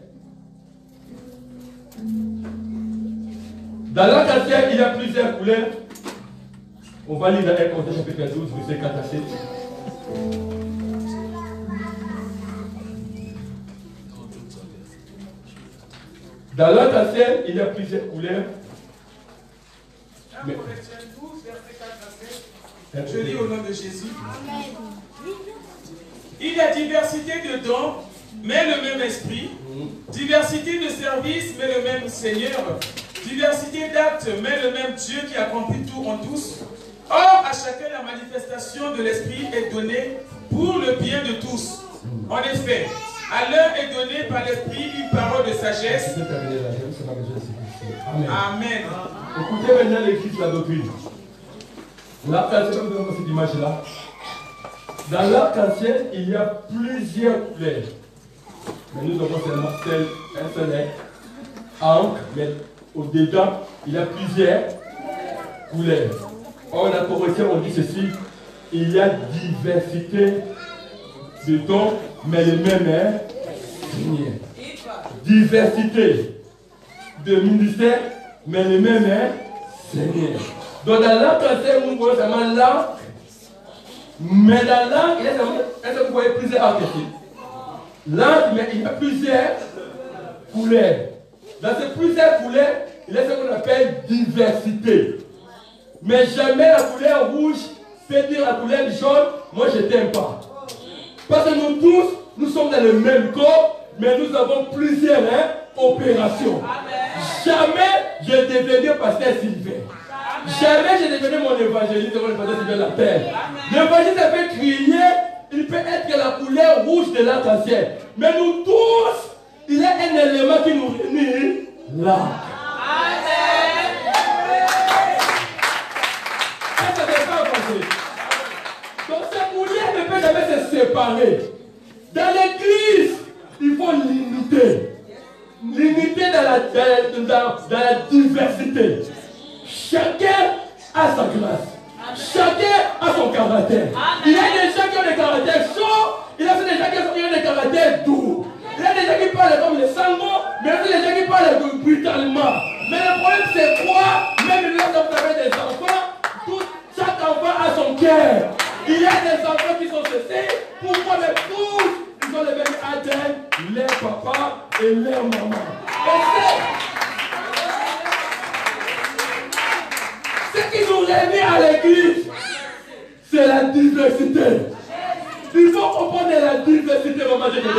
Dans l'arc-en-ciel, il y a plusieurs couleurs. On va lire dans 1 Corinthiens chapitre 12, verset 4 à 7. Dans l'arc-en-ciel, il y a plusieurs couleurs. 1 Corinthiens 12, verset 4 à 7. Je lis au nom de Jésus. Il y a diversité de dons, mais le même esprit. Diversité de services, mais le même Seigneur. Diversité d'actes, mais le même Dieu qui accomplit tout en tous. Or, à chacun, la manifestation de l'esprit est donnée pour le bien de tous. En effet, à l'un est donné par l'esprit une parole de sagesse. Amen. Écoutez maintenant l'église, la doctrine. L'arc-en-ciel, vous avez cette image-là. Dans l'arc-en-ciel, il y a plusieurs couleurs. Mais nous avons seulement un seul encre, mais au-dedans, il y a plusieurs couleurs. Or, la correction, on dit ceci, il y a diversité de dons, mais le même Seigneur. Diversité de ministères, mais le même Seigneur. Donc dans l'arc-en-ciel, nous voyons seulement l'arc, mais dans l'arc, est-ce que vous voyez plusieurs arcs ici? L'arc, mais il y a plusieurs couleurs. Dans ces plusieurs couleurs, il y a ce qu'on appelle diversité. Mais jamais la couleur rouge peut dire la couleur jaune, moi je t'aime pas. Parce que nous tous, nous sommes dans le même corps, mais nous avons plusieurs opérations. Jamais je devenais pasteur Sylvain. Jamais je devenais mon évangéliste devant le pasteur Sylvain la terre. L'évangéliste peut crier, il peut être que la couleur rouge de l'arc-en-ciel. Mais nous tous, il y a un élément qui nous réunit là. Est-ce que c'est pas avancé? séparer. Dans l'église, il faut l'unité. L'unité dans la diversité. Chacun a sa grâce. Chacun a son caractère. Il y a des gens qui ont des caractères chauds. Il y a des gens qui ont des caractères doux. Il y a des gens qui parlent comme les sangos, mais il y a des gens qui parlent brutalement. Mais le problème c'est quoi? Même lorsque vous avez des enfants, chaque enfant a son cœur. Il y a des enfants qui sont cessés. Pourquoi même tous ils ont les mêmes ADN, leur papa et leur maman. Ce qui nous réunit à l'église, c'est la diversité. Il faut comprendre la diversité, maman, je te dis.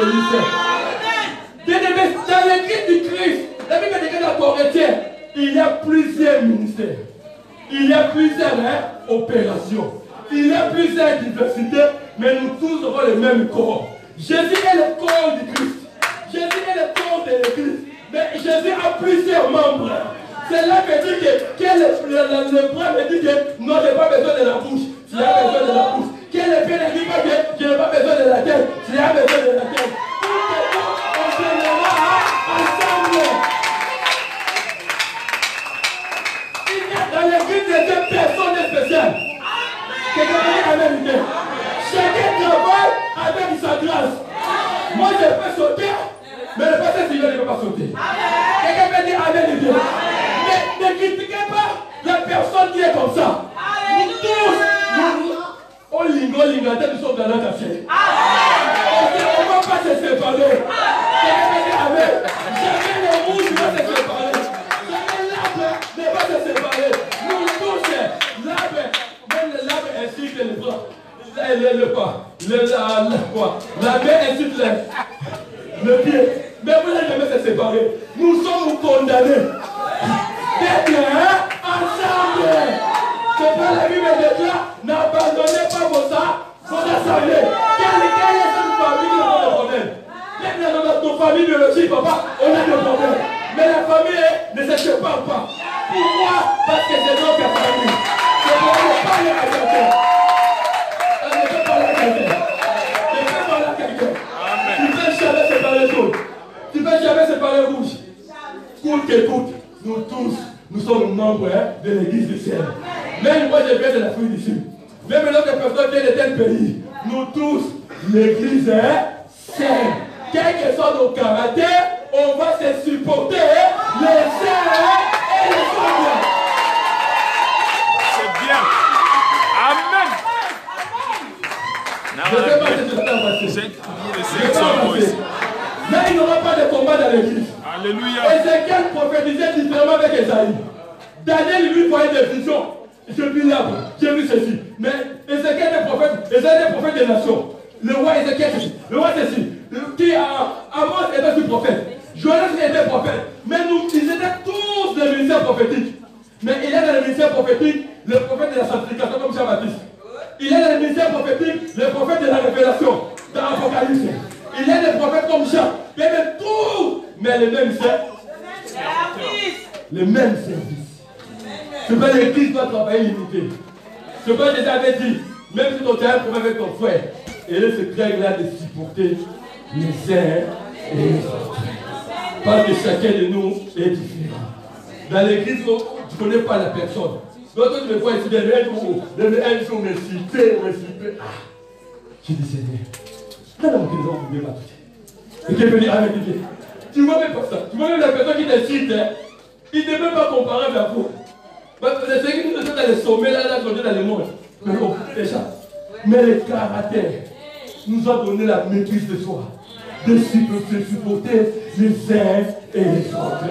Dans l'église du Christ, la Bible dit que dans Corinthiens, il y a plusieurs ministères. Il y a plusieurs opérations. Il y a plusieurs diversités, mais nous tous avons le même corps. Jésus est le corps du Christ. Jésus est le corps de l'église. Mais Jésus a plusieurs membres. C'est là que dit que le bras me dit que non, je n'ai pas besoin de la bouche. Tu as besoin de la bouche. Que le pied ne dit pas que je n'ai pas besoin de la tête. Tu as besoin de la tête. On se lèvera ensemble. Il y a dans l'église de Dieu personne spéciale. Quelqu'un dit Amen. Chacun travaille avec sa grâce. Moi je peux sauter, mais le pasteur Sylvain ne peut pas sauter. Quelqu'un peut dire Amen. Mais ne critiquez pas la personne qui est comme ça. Nous tous, on lingote, nous sommes dans notre affaire. On ne va pas se séparer. Quelqu'un peut dire Amen. Jamais le rouge ne va se séparer. Jamais l'arbre ne va se séparer. Nous tous, l'arbre, même l'arbre ainsi que le bras. La main ainsi que le pied. Mais vous n'allez jamais se séparer. Nous sommes condamnés d'être ensemble. C'est pas la Bible de Dieu. N'abandonnez pas vos assemblées. Quelle est cette famille qui a des problèmes? Même dans notre famille biologique, papa, on a des problèmes. Mais la famille ne se sépare pas. Pourquoi? Parce que c'est notre famille. C'est pour ne pas les regarder. Tu peux jamais séparer jaune. Tu peux jamais séparer rouge. Coûte que coûte, nous tous, nous sommes membres de l'église du ciel. Même moi je viens de l'Afrique du Sud. Même lorsque personne vient de tel pays, nous tous, l'église est saine. Quel que soit nos caractères, on va se supporter les uns et les autres. C'est bien. Amen. Je ne sais pas si tu l'as passé. Mais il n'y aura pas de combat dans l'église. Alléluia. Ézéchiel prophétisait différemment avec Esaïe. Daniel lui voyait des visions. J'ai vu l'arbre, j'ai vu ceci. Mais Ézéchiel était prophète, Esaïe était prophète des nations. Le roi Ézéchiel ceci, le roi ceci. Amos était aussi prophète. Joël était prophète. Mais ils étaient tous des ministères prophétiques. Mais il y a dans les ministères prophétiques le prophète de la sanctification comme Jean-Baptiste. Il y a dans les ministères prophétiques le prophète de la révélation dans l'Apocalypse. Il y a des prophètes comme Jean. Il y a de tout, mais les mêmes services. Les mêmes services. C'est pas l'église doit travailler l'unité. C'est pas déjà avait dit, même si tu as un problème avec ton frère, et là c'est très grave de supporter les uns et les autres. Parce que chacun de nous est différent. Dans l'église, tu ne connais pas la personne. Lorsque tu me vois ici, un jour me citer. J'ai dit Seigneur, quand on ne peut pas tout. Et qui peut dire avec Dieu. Tu vois même pas ça. Tu vois même la personne qui te cite, il ne peut pas comparer avec vous. Parce que c'est ce qui nous sommes dans les sommets, là, dans le monde. Mais bon, déjà. Mais le caractère nous a donné la maîtrise de soi. De supporter les uns et les autres.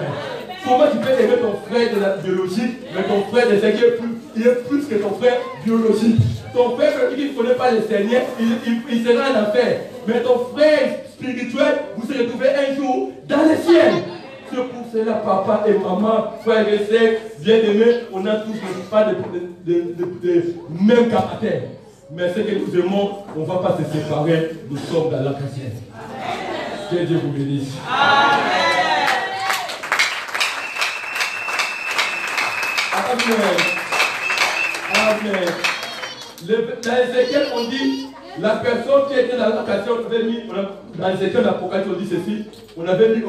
Comment tu peux aimer ton frère de la biologie, mais ton frère de Seigneur, il est plus que ton frère biologique. Ton frère qui ne connaît pas le Seigneur, il sera en enfer. Mais ton frère spirituel, vous se retrouvez un jour dans le ciel. C'est pour cela, papa et maman, frères et sœurs, bien-aimés, on n'a tous pas de même caractère. Mais ce que nous aimons, on ne va pas se séparer, nous sommes dans la chrétienne. Que Dieu vous bénisse. Amen. Amen. Dans Ézéchiel, on dit La personne qui était dans la location, on avait mis, dans les écrits d'Apocalypse, on dit ceci, on avait vu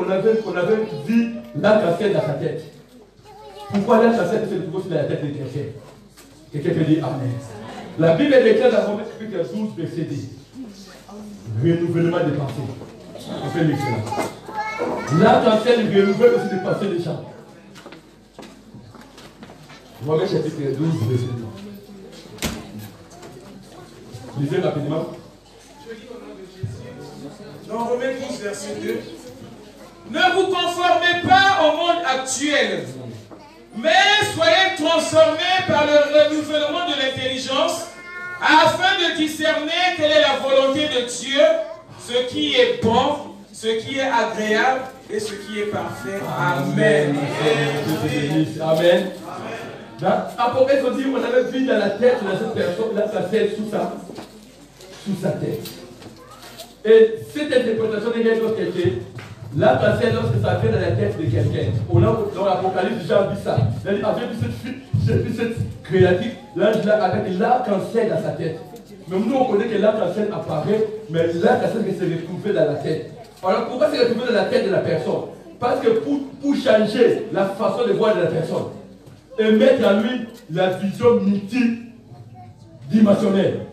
la casquette dans sa tête. Pourquoi la casquette c'est le sur la tête de quelqu'un? Quelqu'un peut dire Amen. La Bible est déclarée dans Romains chapitre 12, verset 10. Renouvellement des pensées. On fait l'excellent. L'arc-en-ciel renouvelle aussi les pensées des gens. Romains chapitre 12, verset 10. Lisez rapidement. Dans Romains 12, verset 2. Ne vous conformez pas au monde actuel, mais soyez transformés par le renouvellement de l'intelligence, afin de discerner quelle est la volonté de Dieu, ce qui est bon, ce qui est agréable et ce qui est parfait. Amen. Amen. Dans Apocalypse, on dit on avait vu dans la tête de cette personne, là, ça fait sous sa tête. Et cette interprétation n'est d'autre que là, lorsque ça vient dans la tête de quelqu'un, on a dans l'Apocalypse déjà vu ça. Il a vu cette fille, j'ai vu cette créature, l'ange là avec l'arc-en-ciel dans sa tête. Mais nous on connaît que l'arc-en-ciel apparaît, mais l'arc-en-ciel s'est retrouvé dans la tête. Alors pourquoi c'est retrouvé dans la tête de la personne? Parce que pour changer la façon de voir de la personne et mettre en lui la vision multidimensionnelle.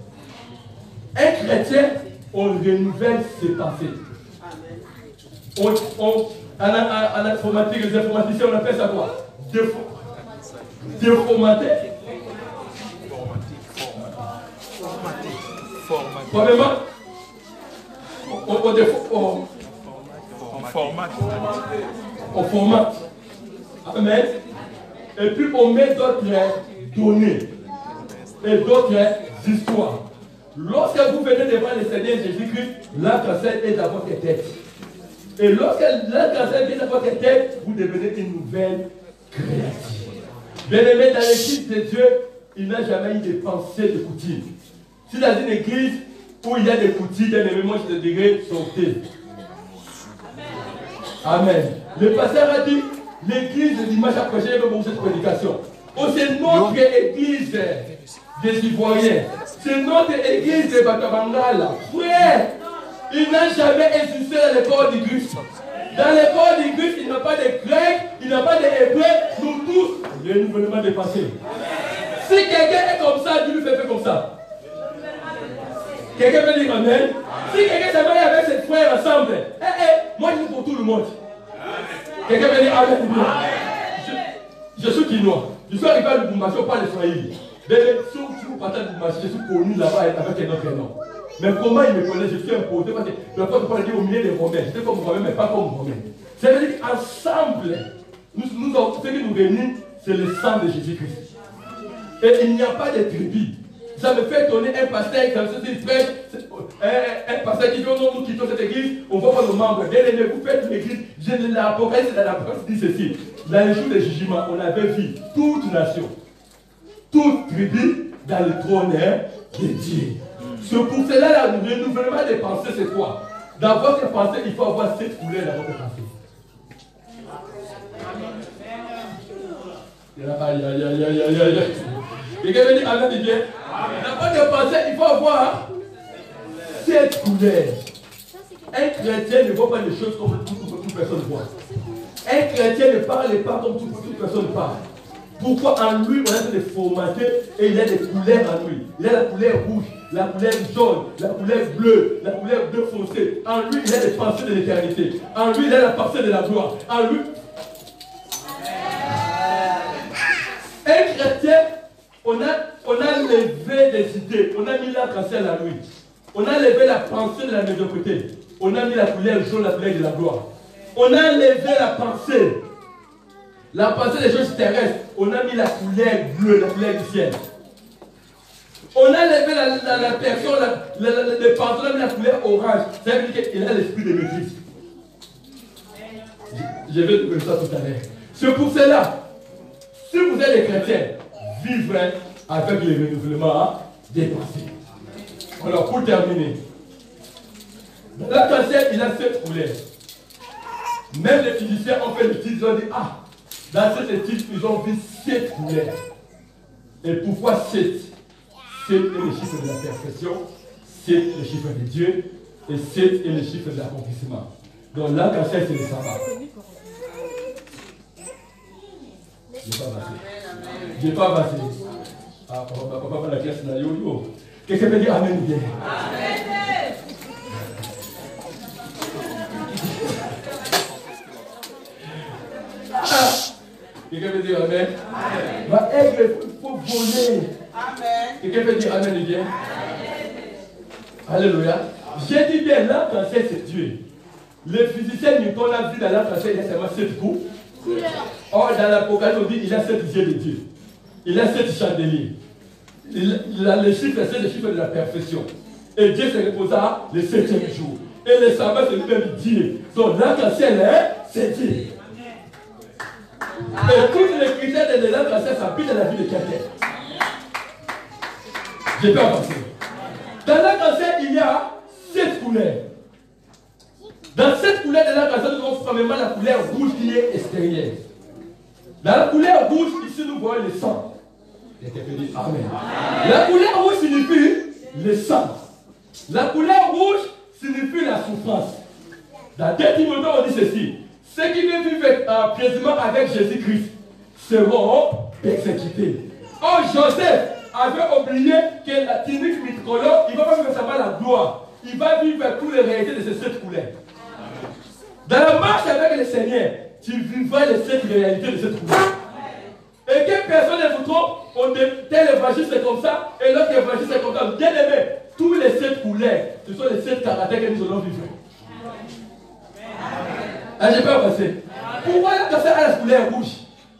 Un chrétien, on renouvelle ses pensées. En informatique, les informaticiens, on appelle ça quoi? Déformater. Premièrement, on formate. Amen. Et puis on met d'autres données et d'autres histoires. Lorsque vous venez devant le Seigneur Jésus-Christ, l'arc-en-ciel est dans votre tête. Et lorsque l'arc-en-ciel vient dans votre tête, vous devenez une nouvelle créature. Bien-aimé, dans l'église de Dieu, il n'a jamais eu de pensée de coutume. Si dans une église où il y a des coutumes, bien-aimé, moi je te dirais, sortez. Amen. Le pasteur a dit, l'église de dimanche après, j'ai pour cette prédication. Oh, c'est notre église des Ivoiriens. C'est notre église de Batabangala. Frère, il n'a jamais existé dans le corps du Christ. Dans le corps du Christ, il n'y a pas de Grecs, il n'y a pas d'Hébreux. Nous tous, il y a un renouvellement des passés. Si quelqu'un est comme ça, Dieu lui fait comme ça. Quelqu'un peut dire Amen. Si quelqu'un s'est marié avec ses frères ensemble, moi je dis pour tout le monde. Quelqu'un peut dire Amen. Je suis quinois. Je suis arrivé à Lubumbashi, on parle de Swahili. Mais si vous partez de Lubumbashi, je suis connu là-bas avec un autre nom. Mais comment il me connaît? Je suis imposé parce que la fois que je parle au milieu des Romains, j'étais comme Romain, mais pas comme Romain. Ça veut dire qu'ensemble, ce qui nous réunit, c'est le sang de Jésus-Christ. Et il n'y a pas de tribu. Ça me fait étonner un pasteur qui prêche, un pasteur qui dit non, nous quittons cette église, on ne voit pas nos membres. Bien aimé, vous faites l'église, l'Apocalypse dans la presse dit ceci. Dans le jour de jugement, on avait vu toute nation, toute tribu dans le trône de Dieu. C'est pour cela le renouvellement des pensées, c'est quoi? Dans votre pensée, il faut avoir cette couleur dans votre pensée. Aïe. Quelqu'un veut dire Amen, dit bien. Dans votre pensée, il faut avoir cette couleur. Un chrétien ne voit pas les choses comme toute personne voit. Un chrétien ne parle pas comme toute personne parle. Pourquoi en lui, on a été formaté et il a des couleurs en lui. Il a la couleur rouge, la couleur jaune, la couleur bleue, la couleur bleu foncé. En lui, il a les pensées de l'éternité. En lui, il a la pensée de la gloire. En lui, un chrétien, on a levé des idées, on a mis l'arc-en-ciel à lui. On a levé la pensée de la médiocrité. On a mis la couleur jaune, la couleur de la gloire. On a levé la pensée des choses terrestres. On a mis la couleur bleue, la couleur du ciel. On a levé la personne, le pantalon, on a mis la couleur orange. Ça veut dire qu'il a l'esprit de maîtrise. Je vais te dire ça tout à l'heure. C'est pour cela, si vous êtes des chrétiens, vivez avec les renouvellements des pensées. Alors, pour terminer, l'arc-en-ciel, il a 7 couleurs. Même les physiciens ont fait l'étude, ils ont dit, dans cette étude, ils ont vu 7 couleurs. Et pourquoi 7? 7 est le chiffre de la perfection. 7 est le chiffre de Dieu et 7 est le chiffre de l'accomplissement. Donc l'arc-en-ciel, c'est le sabbat. Je n'ai pas avancé. Ah, papa va la classe là, yo. Quelqu'un peut dire Amen bien. Amen. Quelqu'un peut dire Amen. Ma aigle, il faut voler. Amen. Quelqu'un peut dire Amen bien. Alléluia. J'ai dit bien, l'arc-en-ciel c'est Dieu. Le physicien Newton a vu dans l'arc-en-ciel, il y a seulement 7 coups. Or, dans l'Apocalypse, on dit il a 7 yeux de Dieu. Il a 7 chandeliers. Le chiffre, c'est le chiffre de la perfection. Et Dieu se reposa le 7e jour. Et le sabbat, c'est lui-même Dieu. Donc, l'arc-en-ciel, c'est Dieu. Et tous les critères de l'arc-en-ciel s'appliquent dans la vie de quelqu'un. Je peux avancer. Dans l'arc-en-ciel, il y a 7 couleurs. Dans cette couleur de l'arc-en-ciel, nous avons premièrement la couleur rouge qui est extérieure. Dans la couleur rouge, ici nous voyons le sang. Amen. La couleur rouge signifie le sang. La couleur rouge signifie la souffrance. Dans 2 Timothée, on dit ceci. Ceux qui veulent vivre pieusement avec Jésus-Christ seront persécutés. Or, Joseph avait oublié que la tunique multicolore, il ne va pas vivre seulement la gloire. Il va vivre toutes les réalités de ces 7 couleurs. Dans la marche avec le Seigneur, tu vivras les 7 réalités de cette couleur. Et que personne ne vous trompe, on dit tel évangile c'est comme ça, et l'autre évangile c'est comme ça. Bien aimé, tous les 7 couleurs, ce sont les 7 caractères que nous allons vivre. Ah, je peux avancer. Pourquoi l'arc-en-ciel a la couleur rouge?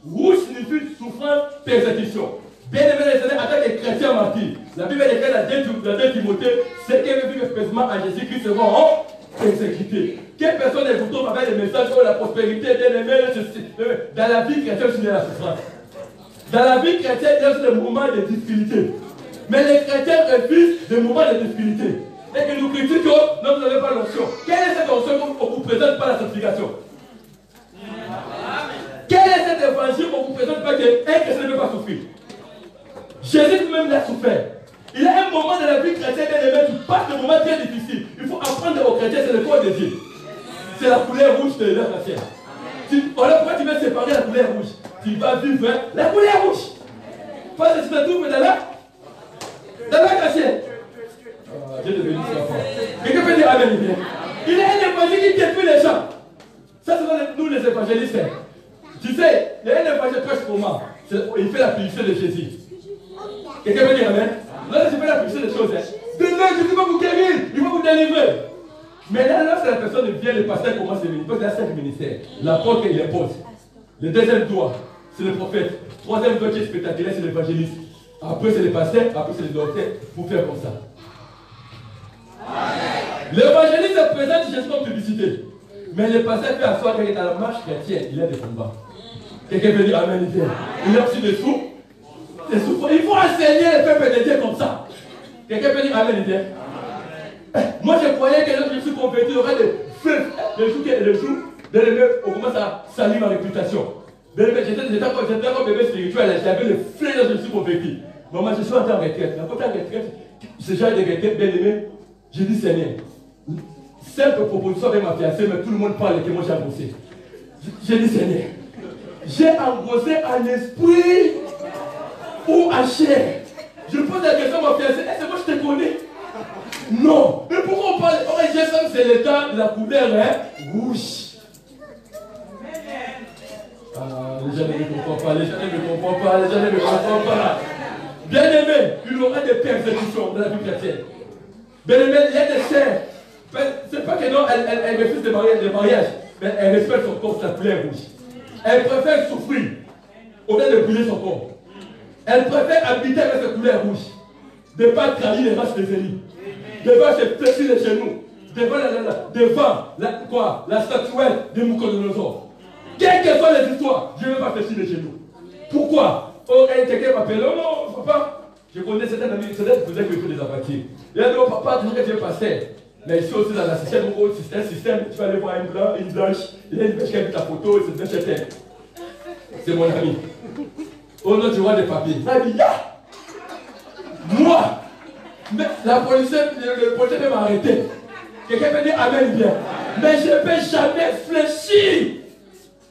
Rouge signifie souffrance, persécution. Bien aimé les Seigneurs, en tant que chrétiens martyrs, la Bible écrit dans 2 Timothée, ceux qui veulent vivre pieusement en Jésus-Christ seront persécutés. Quelle personne ne vous tombe avec les messages sur la prospérité, bien aimé, dans la vie chrétienne, c'est la souffrance. Dans la vie chrétienne, il y a des moments de difficulté. Mais les chrétiens refusent des moments de difficulté. Et que nous critiquons, non, vous n'avez pas l'onction. Quelle est cette onction qu'on ne vous présente pas la sanctification? Quel est cet évangile qu'on ne vous présente pas qu'un chrétien ne peut pas souffrir? Jésus lui-même l'a souffert. Il y a un moment dans la vie chrétienne, qui passe des moments très difficiles. Il faut apprendre aux chrétiens, c'est le corps de Dieu. C'est la couleur rouge de l'arc-en-ciel. Voilà pourquoi tu veux séparer la couleur rouge. Tu vas vivre la couleur rouge. Parce que tu te trouves dans l'arc-en-ciel. Dieu te bénisse la foi. Quelqu'un peut dire Amen. Il y a un évangile qui détruit les gens. Ça, c'est nous les évangélistes. Tu sais, il y a un évangile presque pour moi. Il fait la publicité de Jésus. Quelqu'un peut dire Amen. Là, je fais la publicité des choses. Demain, Jésus va vous guérir. Il va vous délivrer. Mais là, lorsque la personne vient, le pasteur commence à venir. Parce qu'il y a 5 ministères. L'apôtre, il impose. Le deuxième doigt, c'est le prophète. Troisième doigt qui est spectaculaire, c'est l'évangéliste. Après, c'est le pasteur. Après, c'est le docteur. Pour faire comme ça. L'évangéliste présente Jésus comme publicité. Mais le pasteur fait asseoir qu'il est dans la marche chrétienne. Il a des combats. Quelqu'un peut dire Amen. Il a aussi des sous. Il faut enseigner le peuple de Dieu comme ça. Quelqu'un peut dire Amen. Moi je croyais que lorsque je suis converti, il y aurait des feux. Le jour, on commence à salir ma réputation. J'étais encore bébé spirituel, j'avais le feu lorsque je suis converti. Maman, je suis entré en retraite. Quand tu es en retraite, ce genre de retraite bien aimé, j'ai dit Seigneur, simple proposition avec ma fiancée, mais tout le monde parle que moi j'ai engrossé. J'ai dit Seigneur, j'ai engrossé en esprit ou en chair. Je pose la question à ma fiancée, est-ce que moi je te connais? Non. Mais pourquoi on parle? Oh, je sens que c'est le temps de la couleur rouge. Les gens ne me comprennent pas, les gens ne me comprennent pas, les gens ne me comprennent pas. Bien aimé, il y aura des persécutions dans la vie chrétienne. Bien aimé, il y a des sœurs. C'est pas que non, elle refuse de mariage, mais elle respecte son corps, sa couleur rouge. Elle préfère souffrir au lieu de brûler son corps. Elle préfère habiter avec sa couleur rouge. De ne pas trahir les races des ennemis. De ne pas se fléchir les genoux. Devant la statuette de Nabuchodonosor. Quelles que soient les histoires, je ne vais pas fléchir les genoux. Pourquoi? Oh, quelqu'un m'appelle, oh non, papa. Je connais certains amis, certains faisaient que je fais des apathies. Il a dit, oh papa, tu sais que tu es pasteur. Mais ici aussi dans la système, c'est un système, tu vas aller voir une blanche, il y a une blanche qui a mis ta photo, c'est un certain. C'est mon ami. Oh non, tu vois des papiers. Il a dit, ya! Moi, Mais la police, le policier peut m'arrêter. Quelqu'un peut dire Amen bien. Mais je ne peux jamais fléchir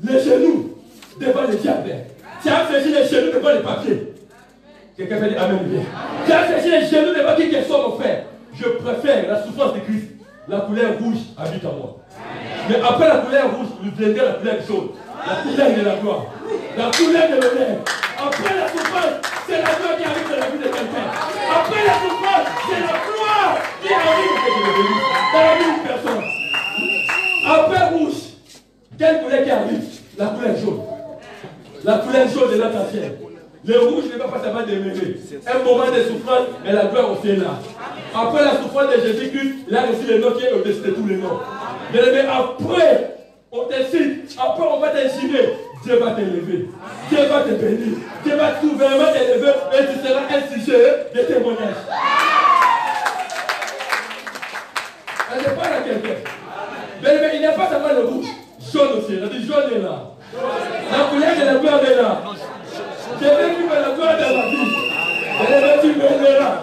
les genoux devant les diables. Tu as fléchi les genoux devant les papiers. Quelqu'un peut dire Amen bien. Tu as fléchi les genoux devant qui que soit mon frère. Je préfère la souffrance de Christ. La couleur rouge habite en moi. Mais après la couleur rouge, nous viendra la couleur jaune. La couleur de la gloire. La couleur de l'honneur. Après la souffrance, c'est la gloire qui arrive dans la vie de quelqu'un. Après la souffrance, c'est la gloire qui arrive dans la vie d'une personne. Après rouge, quelle couleur qui arrive? La couleur jaune. La couleur jaune de notre ancien. Le rouge n'est pas seulement d'aimer. Un moment de souffrance, mais la gloire aussi est là. Après la souffrance de Jésus-Christ, il a reçu le nom qui est au-dessus de tous les noms. Mais après, on te cite, après on va t'insinuer. Dieu va t'élever. Dieu va te bénir. Dieu va tout vraiment t'élever et tu seras un sujet de témoignage. Je parle à quelqu'un. Mais il n'y a pas seulement le rouge. Jaune aussi. Il a dit jaune est là. La couleur de la gloire est là. Je veux vivre la gloire de la vie. Tu régneras.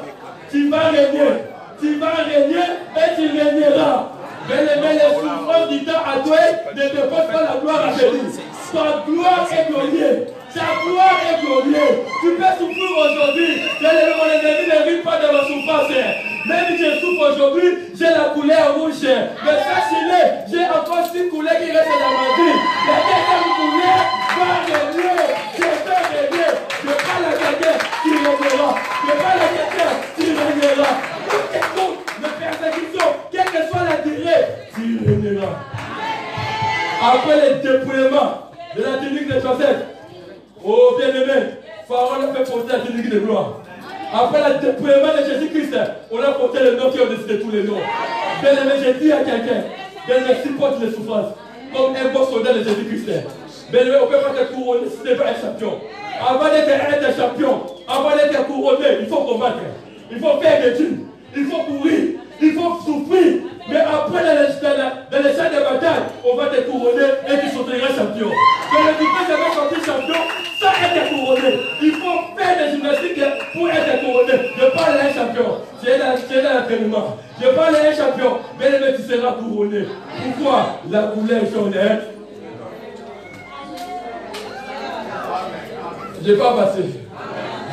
Tu vas régner. Tu vas régner et tu régneras. Mais les souffrances du temps à toi ne te posent pas la gloire à venir. Ta gloire est glorieuse. Ta gloire est glorieuse. Tu peux souffrir aujourd'hui. Mon ennemi ne vit pas de ma souffrance. Même si je souffre aujourd'hui, j'ai la couleur rouge. Mais sachez-le, j'ai encore 6 couleurs qui restent dans ma vie. La deuxième couleur va régner. Je vais régner. Je parle à quelqu'un qui régnera. Je parle à quelqu'un qui régnera. Toutes les coups de persécution, quelle que soit la durée, tu régneras. Après le dépouillement de la tunique de Joseph, oh bien-aimé, Pharaon a fait porter la tunique de gloire. Après le dépouillement de Jésus-Christ, on a porté le nom qui est au-dessus de tous les noms. Bien-aimé, j'ai dit à quelqu'un, bien-aimé, supporte les souffrances comme un bon soldat de Jésus-Christ. Bien-aimé, on ne peut pas te couronner si tu n'es pas un champion. Avant d'être un champion, avant d'être couronné, il faut combattre. Il faut faire des thunes. Il faut courir. Il faut souffrir. Mais après, dans les champs de bataille, on va te couronner et tu sortiras champion. Mais tu peux jamais sortir champion sans être couronné. Il faut faire des gymnastiques pour être couronné. Je parle à un champion. Tu es dans l'entraînement. Je parle à un champion. Mais tu seras couronné. Pourquoi? La couleur jaune est. Je n'ai pas passé.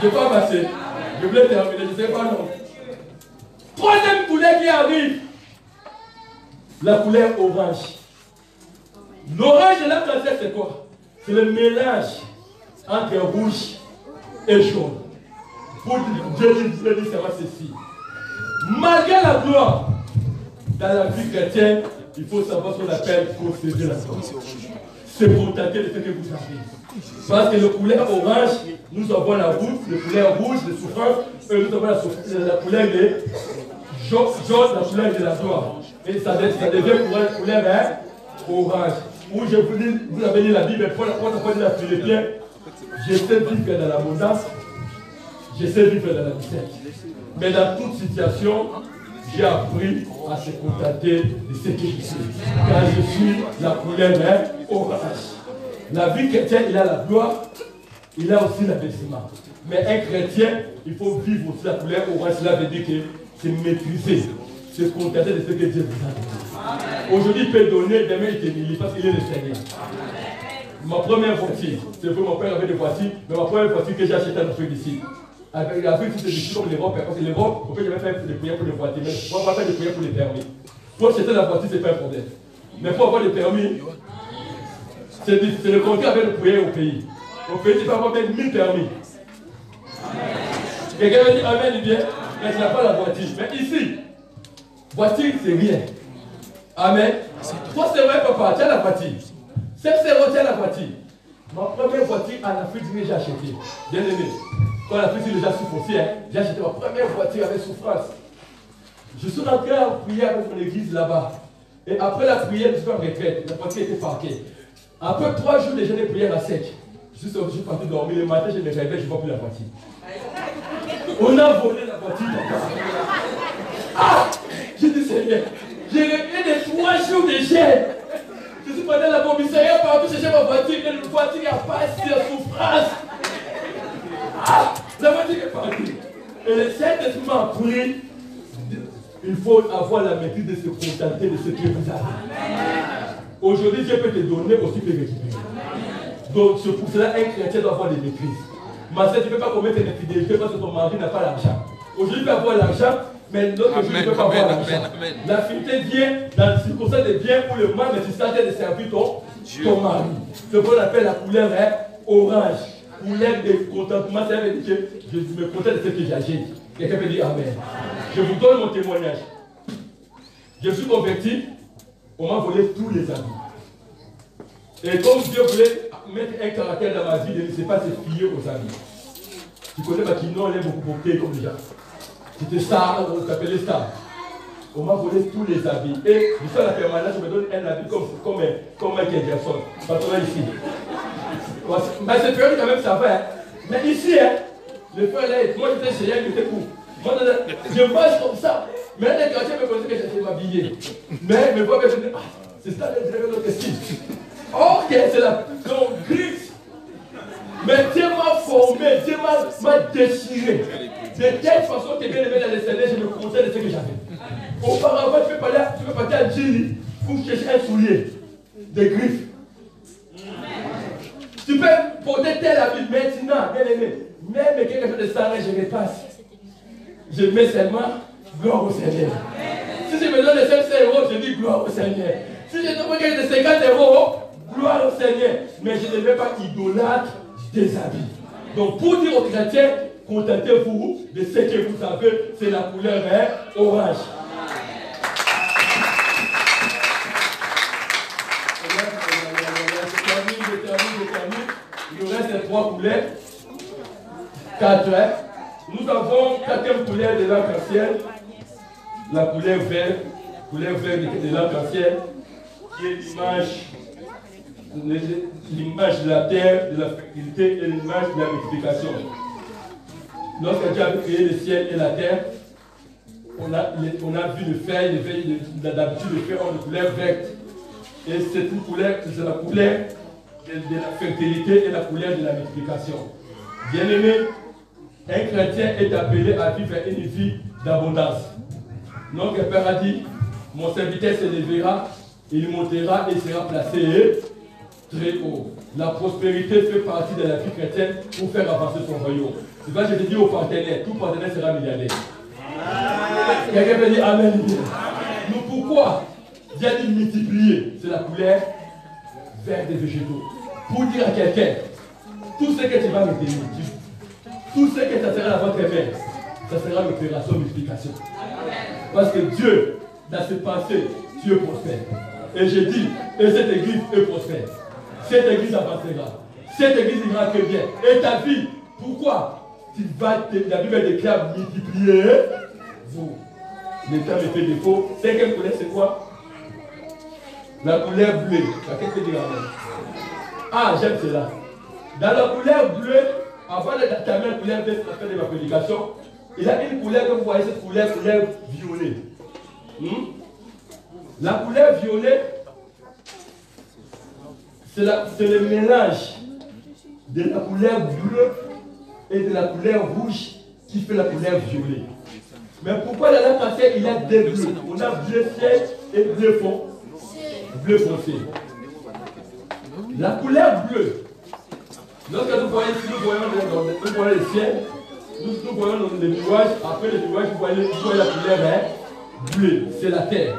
Je n'ai pas passé. Je voulais terminer. Je ne sais pas non. Troisième couleur qui arrive. La couleur orange. L'orange de la princesse, c'est quoi? C'est le mélange entre rouge et jaune. Pour Dieu dit sera ceci. Malgré la gloire, dans la vie chrétienne, il faut savoir ce qu'on appelle posséder la gloire. Se contenter de ce que vous avez. Parce que le couleur orange, nous avons la route, le couleur rouge, le souffrance, et nous avons la couleur de jaune, la couleur de la gloire. Et ça devient une couleur orange. Où je vous dis, vous avez lu la Bible, quand on dit la Philippiens, j'essaie de vivre dans l'abondance, j'essaie de vivre dans la misère. Mais dans toute situation, j'ai appris à se contenter de ce que je suis. Car je suis la couleur orange. La vie chrétienne, il a la gloire, il a aussi l'abaissement. Mais un chrétien, il faut vivre aussi la couleur orange. Cela veut dire que c'est maîtriser, se contenter de ce que Dieu vous a donné. Aujourd'hui, il peut donner, demain il te humilie parce qu'il est le Seigneur. Ma première voiture, c'est vrai, mon père avait des voitures, mais ma première voiture que j'ai achetée à notre frère d'ici. Avec toutes ces décisions comme l'Europe, parce que l'Europe, on peut jamais faire des prières pour les voitures, mais on va faire des prières pour les permis. Pour acheter la voiture, ce n'est pas un problème. Mais pour avoir des permis, c'est le contraire avec le prière au pays. Au pays, tu peux avoir même 1000 permis. Quelqu'un va dire Amen, il vient, mais tu n'as pas la voiture. Mais ici, voiture, c'est rien. Amen. Toi, c'est vrai, papa, tu as la voiture. 5 euros, tu as la voiture. Ma première voiture en Afrique, j'ai acheté. Bien aimé. Quand l'Afrique, les gens souffrent aussi, j'ai acheté ma première voiture avec souffrance. Je suis rentré en prière avec mon église là-bas. Et après la prière, je suis en retraite. La voiture était parquée. Après 3 jours de jeûne de prière à sec, je suis parti dormir. Le matin, je me réveille, je ne vois plus la voiture. On a volé la voiture. Ah! Je dis Seigneur, j'ai rêvé de 3 jours de jeûne. Je suis parti à la commissariat partout chercher ma voiture. Et la voiture n'a pas assez de souffrance. Ah! La voiture est partie. Et le Saint-Esprit m'a appris il faut avoir la maîtrise de se contenter de ce que vous avez. Aujourd'hui, Dieu peut te donner aussi peut récupérer. Donc, c'est pour cela qu'un chrétien doit avoir des maîtrises. Ma soeur, tu ne peux pas commettre une infidélité parce que ton mari n'a pas l'argent. Aujourd'hui, tu peux avoir l'argent, mais l'autre jour, tu ne peux pas avoir l'argent. La fierté vient dans les circonstances de bien ou le mal, mais tu sais de servir ton mari. C'est ce qu'on appelle la couleur orange. Couleur de contentement, ça veut dire que je me contente de ce que j'ai. Quelqu'un peut dire Amen. Je vous donne mon témoignage. Je suis converti, on m'a volé tous les habits. Et comme Dieu voulait mettre un caractère dans ma vie, je ne sais pas se fier aux habits. Tu connais Bakino, on aime beaucoup porter comme les gens. C'était ça, on s'appelait ça. On m'a volé tous les habits. Et je suis à la permanence, on me donne un habit comme Michael Jackson. Parce qu'on est ici. Mais cette période, quand même, ça va. Hein. Mais ici, hein, le frère là, moi j'étais chez elle, j'étais court. Moi, je passe comme ça. Mais les quartiers me pensaient que j'étais m'habiller. Mais me voient que je dis, ah, c'est ça, j'avais notre style. Ok, c'est la griffe. Mais Dieu m'a formé, Dieu m'a déchiré. De telle façon que bien aimé dans les Seigneur, je me contentais de ce que j'avais. Auparavant, tu peux partir à Djili pour chercher un soulier de griffes. Tu peux porter tel habit maintenant, bien aimé. Même quelque chose de ça, je repasse. Je mets seulement gloire au Seigneur. Si je me donne les 500 €, je dis gloire au Seigneur. Si je donne quelque chose de 50 €, gloire au Seigneur. Mais je ne vais pas idolâtre des habits. Donc pour dire aux chrétiens, contentez-vous de ce que vous avez, c'est la couleur orange. Il nous reste 3 couleurs. 4. Nous avons 4e couleur de l'arc-en-ciel. La couleur verte de l'arc-en-ciel, qui est l'image de la terre, de la fécondité et l'image de la multiplication. Lorsque Dieu a créé le ciel et la terre, on a vu le fer, d'habitude le fer en de couleur verte. Et c'est une couleur, c'est la couleur de la fertilité et la couleur de la multiplication. Bien-aimé, un chrétien est appelé à vivre une vie d'abondance. Notre Père a dit, mon serviteur se lèvera, il montera et sera placé très haut. La prospérité fait partie de la vie chrétienne pour faire avancer son royaume. C'est pourquoi je te dis aux partenaires, tout partenaire sera milliardaire. Quelqu'un peut dire Amen. Nous, pourquoi Dieu a dit multiplier, c'est la couleur verte des végétaux. Pour dire à quelqu'un, tout ce que tu vas retenir, tout ce que ça sera dans votre main, ça sera l'opération multiplication. Parce que Dieu, dans ses pensées, Dieu prospère. Et je dis, et cette église est prospère. Cette église avancera. Cette église ira très bien. Et ta vie, pourquoi tu vas, la Bible déclare multiplier vous. Le terme me fait défaut. C'est quelle couleur, c'est quoi? La couleur bleue. Quelqu'un peut dire amen. Ah, j'aime cela. Dans la couleur bleue, avant d'entamer la couleur bleue, la fin de ma prédication, il y a une couleur que vous voyez, cette couleur violet. La couleur violet, c'est le mélange de la couleur bleue et de la couleur rouge qui fait la couleur violet. Mais pourquoi dans la passée il y a deux bleus? On a bleu ciel et bleu foncé. La couleur bleue, lorsque nous voyons ici, nous voyons le ciel, nous voyons les nuages, après les nuages, vous voyez la couleur bleue, c'est la terre.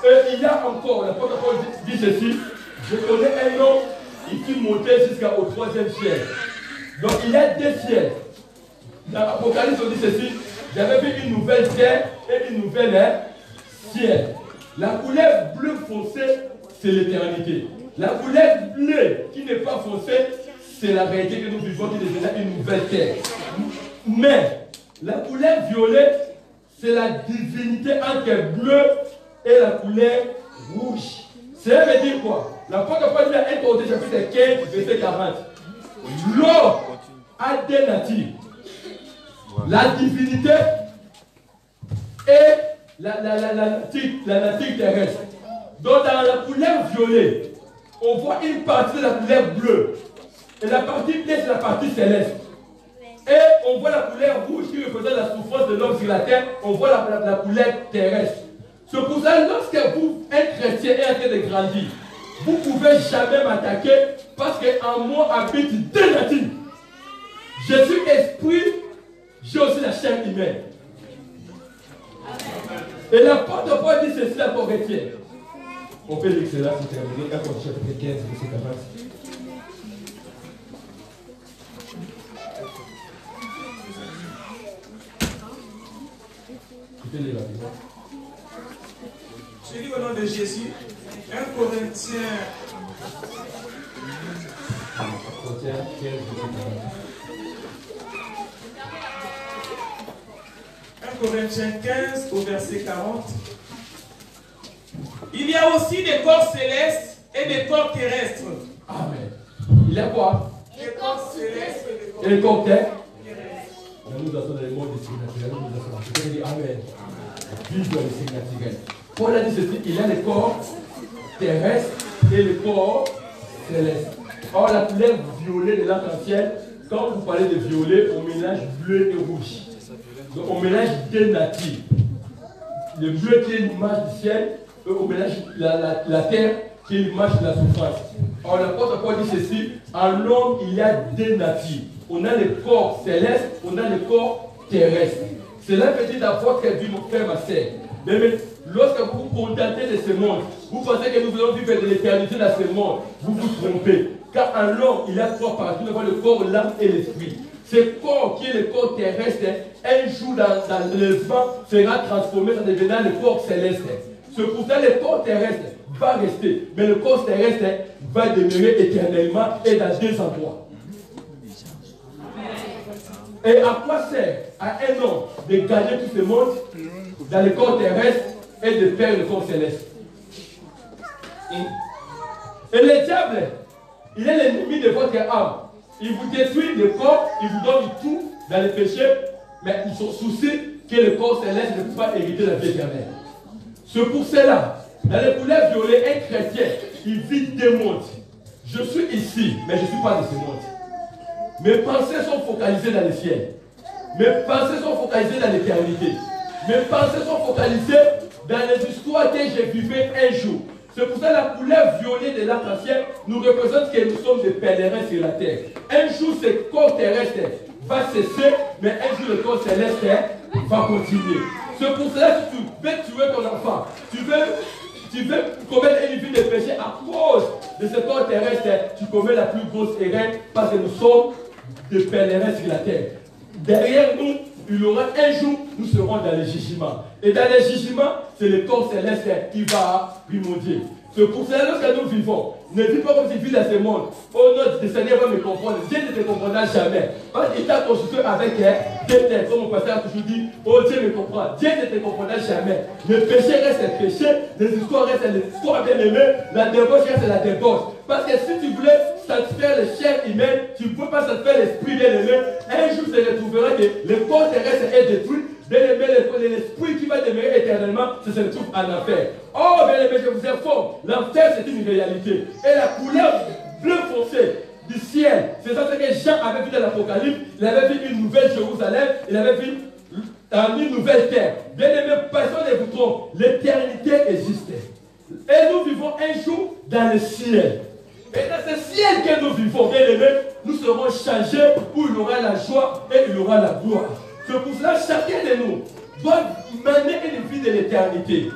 Et il y a encore, l'apôtre Paul dit ceci, je connais un homme, il fut monté jusqu'au 3e ciel. Donc il y a 2 ciels. Dans l'Apocalypse, on dit ceci, j'avais vu une nouvelle terre et une nouvelle ciel. La couleur bleu foncé, c'est l'éternité. La couleur bleue qui n'est pas foncée, c'est la réalité que nous vivons, qui est déjà une nouvelle terre. Mais la couleur violet, c'est la divinité entre bleu et la couleur rouge. Ça veut dire quoi? L'apôtre Paul dit à 1 Corinthiens chapitre 15, verset 40. L'homme a 2 natures. La divinité et la nature terrestre. Donc dans la couleur violet, on voit une partie de la couleur bleue. Et la partie bleue, c'est la partie céleste. Et on voit la couleur rouge qui représente la souffrance de l'homme sur la terre. On voit la couleur terrestre. C'est pour ça, lorsque vous, un chrétien, est en train de grandir, vous ne pouvez jamais m'attaquer parce qu'en moi habite deux natures. Je suis esprit, j'ai aussi la chair humaine. Et l'apôtre Paul dit ceci à Corinthiens. On peut lire cela, c'est terminé. 1 Corinthiens chapitre 15, verset 40. Je lis au nom de Jésus, 1 Corinthiens 15, verset 40. 1 Corinthiens 15 au verset 40. Il y a aussi des corps célestes et des corps terrestres. Amen. Il y a quoi? Des corps célestes et des corps terrestres. Nous sommes dans le monde des signes naturels. Je dis Amen. Vive les signes naturels. Paul a dit ceci, il y a les corps terrestres et les corps célestes. Or, la couleur violet de l'arc-en-ciel, quand vous parlez de violet, on mélange bleu et rouge. Donc, on mélange deux natures. Le bleu qui est l'image du ciel, et on mélange la terre qui est l'image de la souffrance. Or, l'apôtre Paul dit ceci, en l'homme, il y a deux natures. On a le corps céleste, on a le corps terrestre. Cela veut dire d'abord que Dieu mon frère, ma sœur. Mais lorsque vous vous contentez de ce monde, vous pensez que nous allons vivre de l'éternité dans ce monde, vous vous trompez. Car en l'homme, il y a trois parties, le corps, l'âme et l'esprit. Ce corps qui est le corps terrestre, un jour dans le vent sera transformé, ça deviendra le corps céleste. C'est pour ça que le corps terrestre va rester, mais le corps terrestre va demeurer éternellement et dans deux endroits. Et à quoi sert à un homme de gagner tout ce monde dans le corps terrestre et de perdre le corps céleste? Et le diable, il est l'ennemi de votre âme. Il vous détruit le corps, il vous donne tout dans le péché, mais ils sont soucis que le corps céleste ne peut pas hériter la vie éternelle. C'est pour cela, dans les couleurs violets, un chrétien, il vit deux mondes. Je suis ici, mais je ne suis pas de ce monde. Mes pensées sont focalisées dans le ciel. Mes pensées sont focalisées dans l'éternité. Mes pensées sont focalisées dans les histoires que j'ai vécues un jour. C'est pour ça que la couleur violet de l'arc-en-ciel nous représente que nous sommes des pèlerins sur la terre. Un jour, ce corps terrestre va cesser, mais un jour, le corps céleste va continuer. C'est pour cela que tu veux tuer ton enfant. Tu veux commettre une vie de péché à cause de ce corps terrestre. Tu commets la plus grosse erreur parce que nous sommes des pèlerins sur la terre. Derrière nous, il y aura un jour, nous serons dans le jugement. Et dans le jugement, c'est le corps céleste qui va primordier. C'est pour cela que lorsque nous vivons, ne vis pas comme si tu vis dans ce monde. Oh non, le Seigneur va me comprendre. Dieu ne te comprendra jamais. Parce qu'il t'a constitué avec deux têtes. Comme mon pasteur a toujours dit, oh Dieu me comprend. Dieu ne te comprendra jamais. Le péché reste le péché, les histoires restent les histoires bien aimées, la débauche reste la débauche. Parce que si tu voulais satisfaire les chairs humaines, tu ne peux pas satisfaire l'esprit bien aimé. Un jour, tu retrouveras que le corps terrestre est détruit. Bien aimé, l'esprit qui va demeurer éternellement, se trouve en enfer. Oh, bien aimé, je vous informe, l'enfer c'est une réalité. Et la couleur bleu foncé du ciel, c'est ça que Jean avait vu dans l'Apocalypse. Il avait vu une nouvelle Jérusalem, il avait vu une nouvelle terre. Bien aimé, personne ne vous trompe, l'éternité existe. Et nous vivons un jour dans le ciel. Et dans ce ciel que nous vivons, bien aimé, nous serons changés où il y aura la joie et il y aura la gloire. C'est pour cela que chacun de nous doit mener une vie de l'éternité.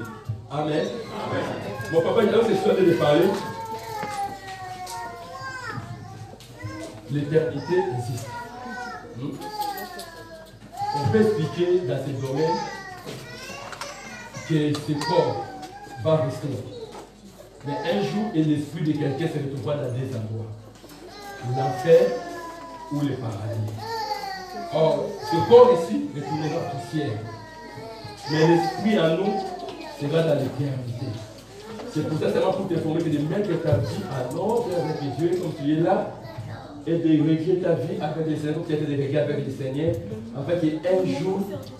Amen. Amen. Mon papa, il a aussi choisi de parler. L'éternité existe. On peut expliquer dans ce domaine que ce corps va rester. Mais un jour, l'esprit de quelqu'un se retrouvera dans des endroits. L'enfer ou le paradis. Or, ce corps ici retournera au ciel. Mais l'esprit en nous sera dans l'éternité. C'est pour ça que c'est pour t'informer que de mettre ta vie en ordre avec Dieu, comme tu es là, et de régler ta vie avec le Seigneur, peut-être de régler avec le Seigneur, afin qu'un jour,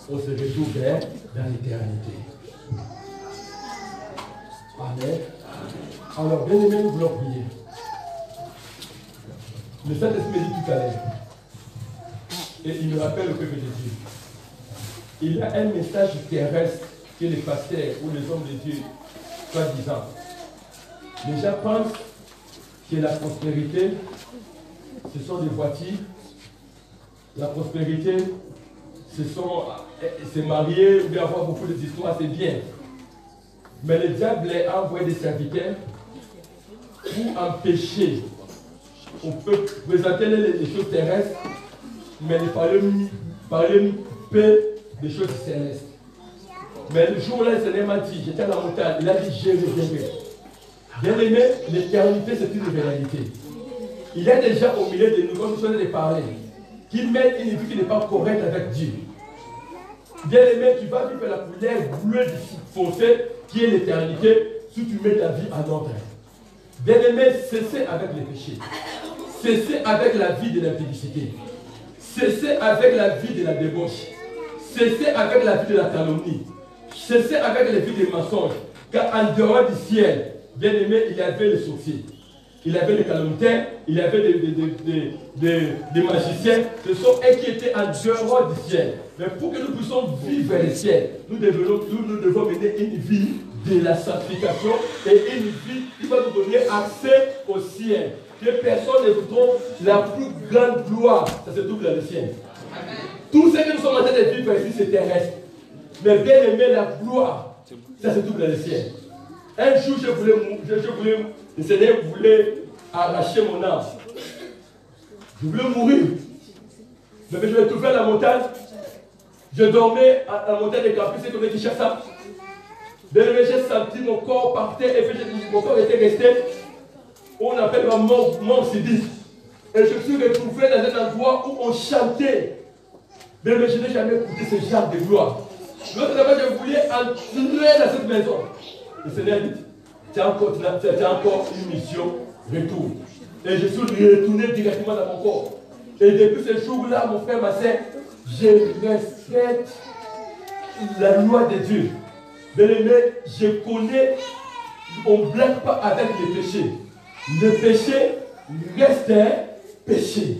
on se retrouve dans l'éternité. Amen. Alors, bien aimé, nous voulons prier. Le Saint-Esprit dit tout à l'heure. et il me rappelle le peuple de Dieu. Il y a un message terrestre que les pasteurs ou les hommes de Dieu, soi-disant, les gens pensent que la prospérité, ce sont des voitures. La prospérité, c'est marier ou bien avoir beaucoup d'histoires, c'est bien. Mais le diable a envoyé des serviteurs pour empêcher. On peut présenter les choses terrestres, mais parler peu des choses célestes. Mais le jour où le Seigneur m'a dit, j'étais à la montagne, il a dit, je reviendrai. Bien aimé, l'éternité c'est une réalité. Il est déjà au milieu de nous, comme nous sommes de parler, qui mène une vie qui n'est pas correcte avec Dieu. Bien aimé, tu vas vivre la couleur bleue du foncé qui est l'éternité si tu mets ta vie en ordre. Bien aimé, cessez avec les péchés. Cessez avec la vie de l'impudicité. Cessez avec la vie de la débauche. Cessez avec la vie de la calomnie. Cessez avec la vie des mensonges. Car en dehors du ciel, bien aimé, il y avait les sorciers. Il y avait les calomniaires, il y avait des magiciens. Ce sont eux qui étaient en dehors du ciel. Mais pour que nous puissions vivre le ciel, nous devons mener une vie de la sanctification et une vie qui va nous donner accès au ciel. Que personne ne vous trompe, la plus grande gloire, ça se trouve dans le ciel. Tout ce que nous sommes en train de vivre ici, c'est terrestre. Mais bien aimé, la gloire, ça se trouve dans le ciel. Un jour, le Seigneur voulait arracher mon âme. Je voulais mourir. Mais je me trouvais à la montagne. Je dormais à la montagne de Campus, c'est comme qui cherche ça. Bien aimé, j'ai senti mon corps partir et puis mon corps était resté. On appelle un mort sinistre. Et je me suis retrouvé dans un endroit où on chantait. Mais je n'ai jamais écouté ce genre de gloire. L'autre fois, je voulais entrer dans cette maison. Le Seigneur dit, tu as encore une mission, retour. Et je suis retourné directement dans mon corps. Et depuis ce jour-là, mon frère, ma soeur, je respecte la loi de Dieu. Bien aimé, je connais, on ne blague pas avec les péchés. Le péché reste un péché.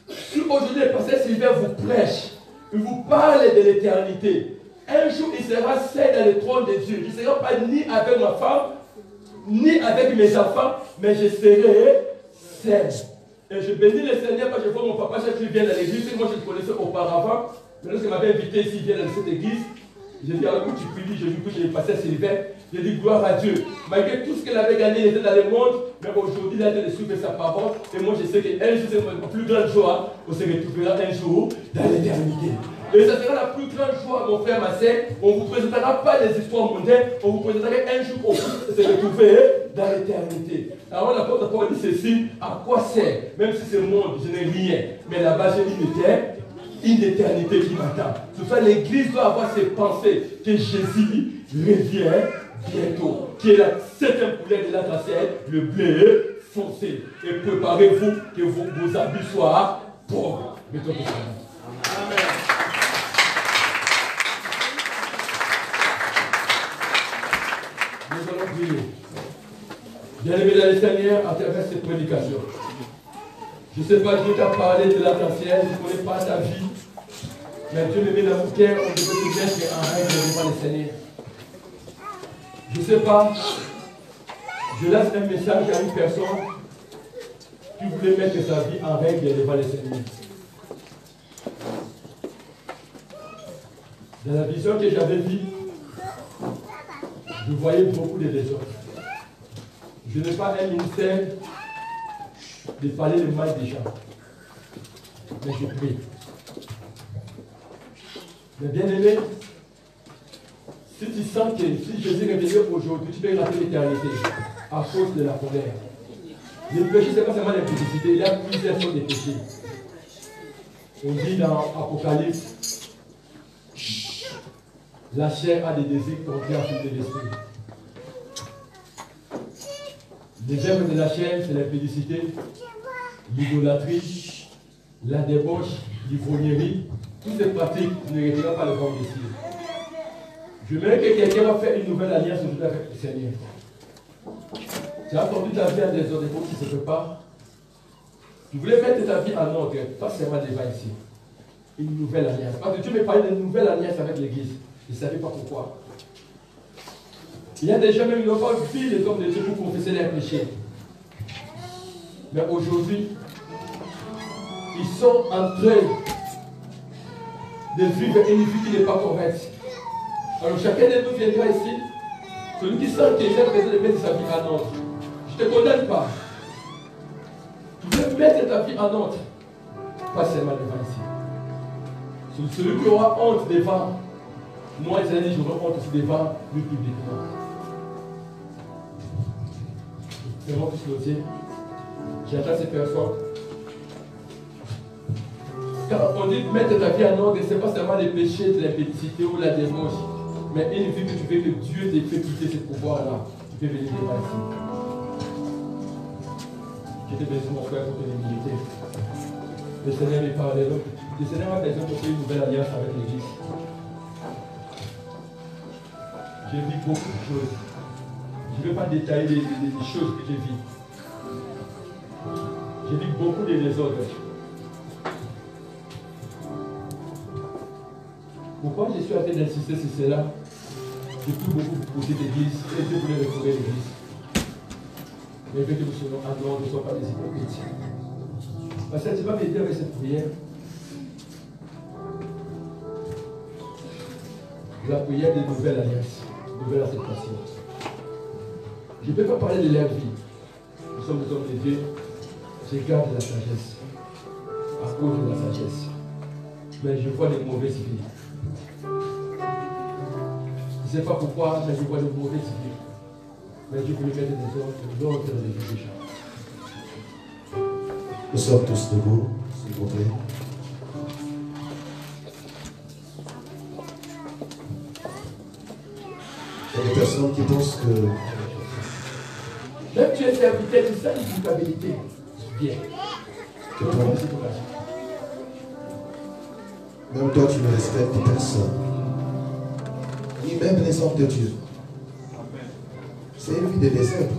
Si aujourd'hui le pasteur Sylvain vous prêche, il vous parle de l'éternité, un jour il sera seul dans le trône de Dieu. Je ne serai pas ni avec ma femme, ni avec mes enfants, mais je serai seul. Et je bénis le Seigneur quand je vois mon papa qui vient dans l'église. Moi je le connaissais auparavant, mais lorsqu'il m'avait invité ici, il vient dans cette église. J'ai dit, alors tu pries, j'ai vu que j'ai passé Sylvain. J'ai dit, gloire à Dieu. Malgré tout ce qu'elle avait gagné, il était dans le monde, mais aujourd'hui, il a été de suivre sa parole. Et moi, je sais qu'un jour, c'est ma plus grande joie. On se retrouvera un jour dans l'éternité. Et ça sera la plus grande joie, mon frère, ma soeur. On ne vous présentera pas des histoires mondaines, on vous présentera un jour où on se retrouver dans l'éternité. Alors, l'apôtre Paul dit ceci, à quoi sert, même si ce monde, je n'ai rien, mais là-bas, j'ai une éternité qui m'attend. C'est pour ça l'église doit avoir ses pensées que Jésus revient bientôt. Qui est la septième couleur de l'arc-en-ciel, le bleu foncé. Et préparez-vous que vos habits soient pauvres. Mettons tout ça. Amen. Nous allons prier. Bien-aimés dans le Seigneur, à travers cette prédication. Je ne sais pas, Dieu t'a parlé de l'arc-en-ciel, je ne connais pas ta vie. Mais Dieu me met dans mon cœur, on devait se mettre en règle devant le Seigneur. Je ne sais pas, je laisse un message à une personne qui voulait mettre sa vie en règle devant le Seigneur. Dans la vision que j'avais vue, je voyais beaucoup de désordre. Je n'ai pas un ministère de parler le mal des gens. Mais je prie. Mais bien aimé, si tu sens que si Jésus est revenu aujourd'hui, tu peux rater l'éternité à cause de la colère. Le péché, ce n'est pas seulement l'impudicité, il y a plusieurs sortes de péchés. On dit dans Apocalypse, la chair a des désirs contraires à de l'esprit. Les œuvres de la chair, c'est l'impudicité, l'idolâtrie, la débauche, l'ivrognerie. Toutes ces pratiques ne retirent pas le royaume des cieux. Je veux que quelqu'un va faire une nouvelle alliance aujourd'hui avec le Seigneur. Tu as entendu ta vie à des ordres qui se préparent. Tu voulais mettre ta vie en ordre, pas seulement devant ici. une nouvelle alliance. Parce que Dieu me parlait d'une nouvelle alliance avec l'Église. Je ne savais pas pourquoi. Il y a des gens même qui n'ont pas vu les hommes de Dieu pour confesser leurs péchés. Mais aujourd'hui, ils sont en train de vivre une vie qui n'est pas correcte. Alors chacun de nous viendra ici. Celui qui sent qu'il est besoin de mettre sa vie en ordre. Je ne te condamne pas. Tu veux mettre ta vie en ordre. Pas seulement devant ici. Celui qui aura honte devant moi, les amis, j'aurai honte aussi devant lui publiquement. Vraiment tous nos yeux. J'attends ces personnes. Quand on dit mettre ta vie en ordre, ce n'est pas seulement les péchés de l'impédicité ou la débauche, mais une vie que tu veux que Dieu t'ait fait quitter ce pouvoir-là. Tu peux venir devant ici. Je t'ai besoin, mon frère, pour ton humilité. Le Seigneur me parle. Le Seigneur a besoin pour faire une nouvelle alliance avec l'Église. J'ai vu beaucoup de choses. Je ne vais pas détailler les choses que j'ai vues. J'ai vu beaucoup de désordres. Pourquoi je suis en train d'insister sur cela? Je prie beaucoup pour cette église et Dieu voulait retrouver l'église. Mais que nous soyons en dehors, nous ne sommes pas des hypocrites. Parce que tu vas m'aider avec cette prière. La prière de nouvelle alliance, nouvelle acceptation. Je ne peux pas parler de leur vie. Nous sommes des hommes de Dieu. Je garde la sagesse. À cause de la sagesse. Mais je vois les mauvaises vies. Je ne sais pas pourquoi, mais je vois les mauvaises vies. Mais Dieu peut mettre des ordres de vie des gens. Nous sommes tous debout, s'il vous plaît. Il y a des personnes qui pensent que même tu es serviteur, c'est ça une culpabilité. Bien. même toi, tu ne respectes personne. Ni même les hommes de Dieu. C'est une vie de désert.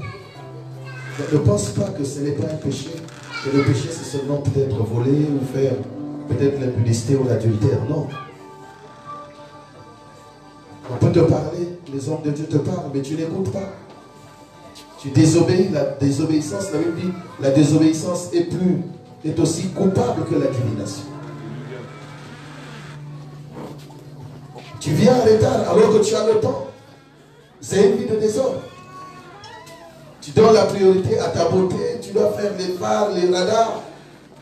Ne pense pas que ce n'est pas un péché. Que le péché, c'est seulement peut-être voler ou faire peut-être l'impudicité ou l'adultère. Non. On peut te parler, les hommes de Dieu te parlent, mais tu n'écoutes pas. Tu désobéis. La désobéissance, la Bible dit, la désobéissance est aussi coupable que la divination. Tu viens en retard alors que tu as le temps. C'est une vie de désordre. Tu donnes la priorité à ta beauté, tu dois faire les phares, les radars.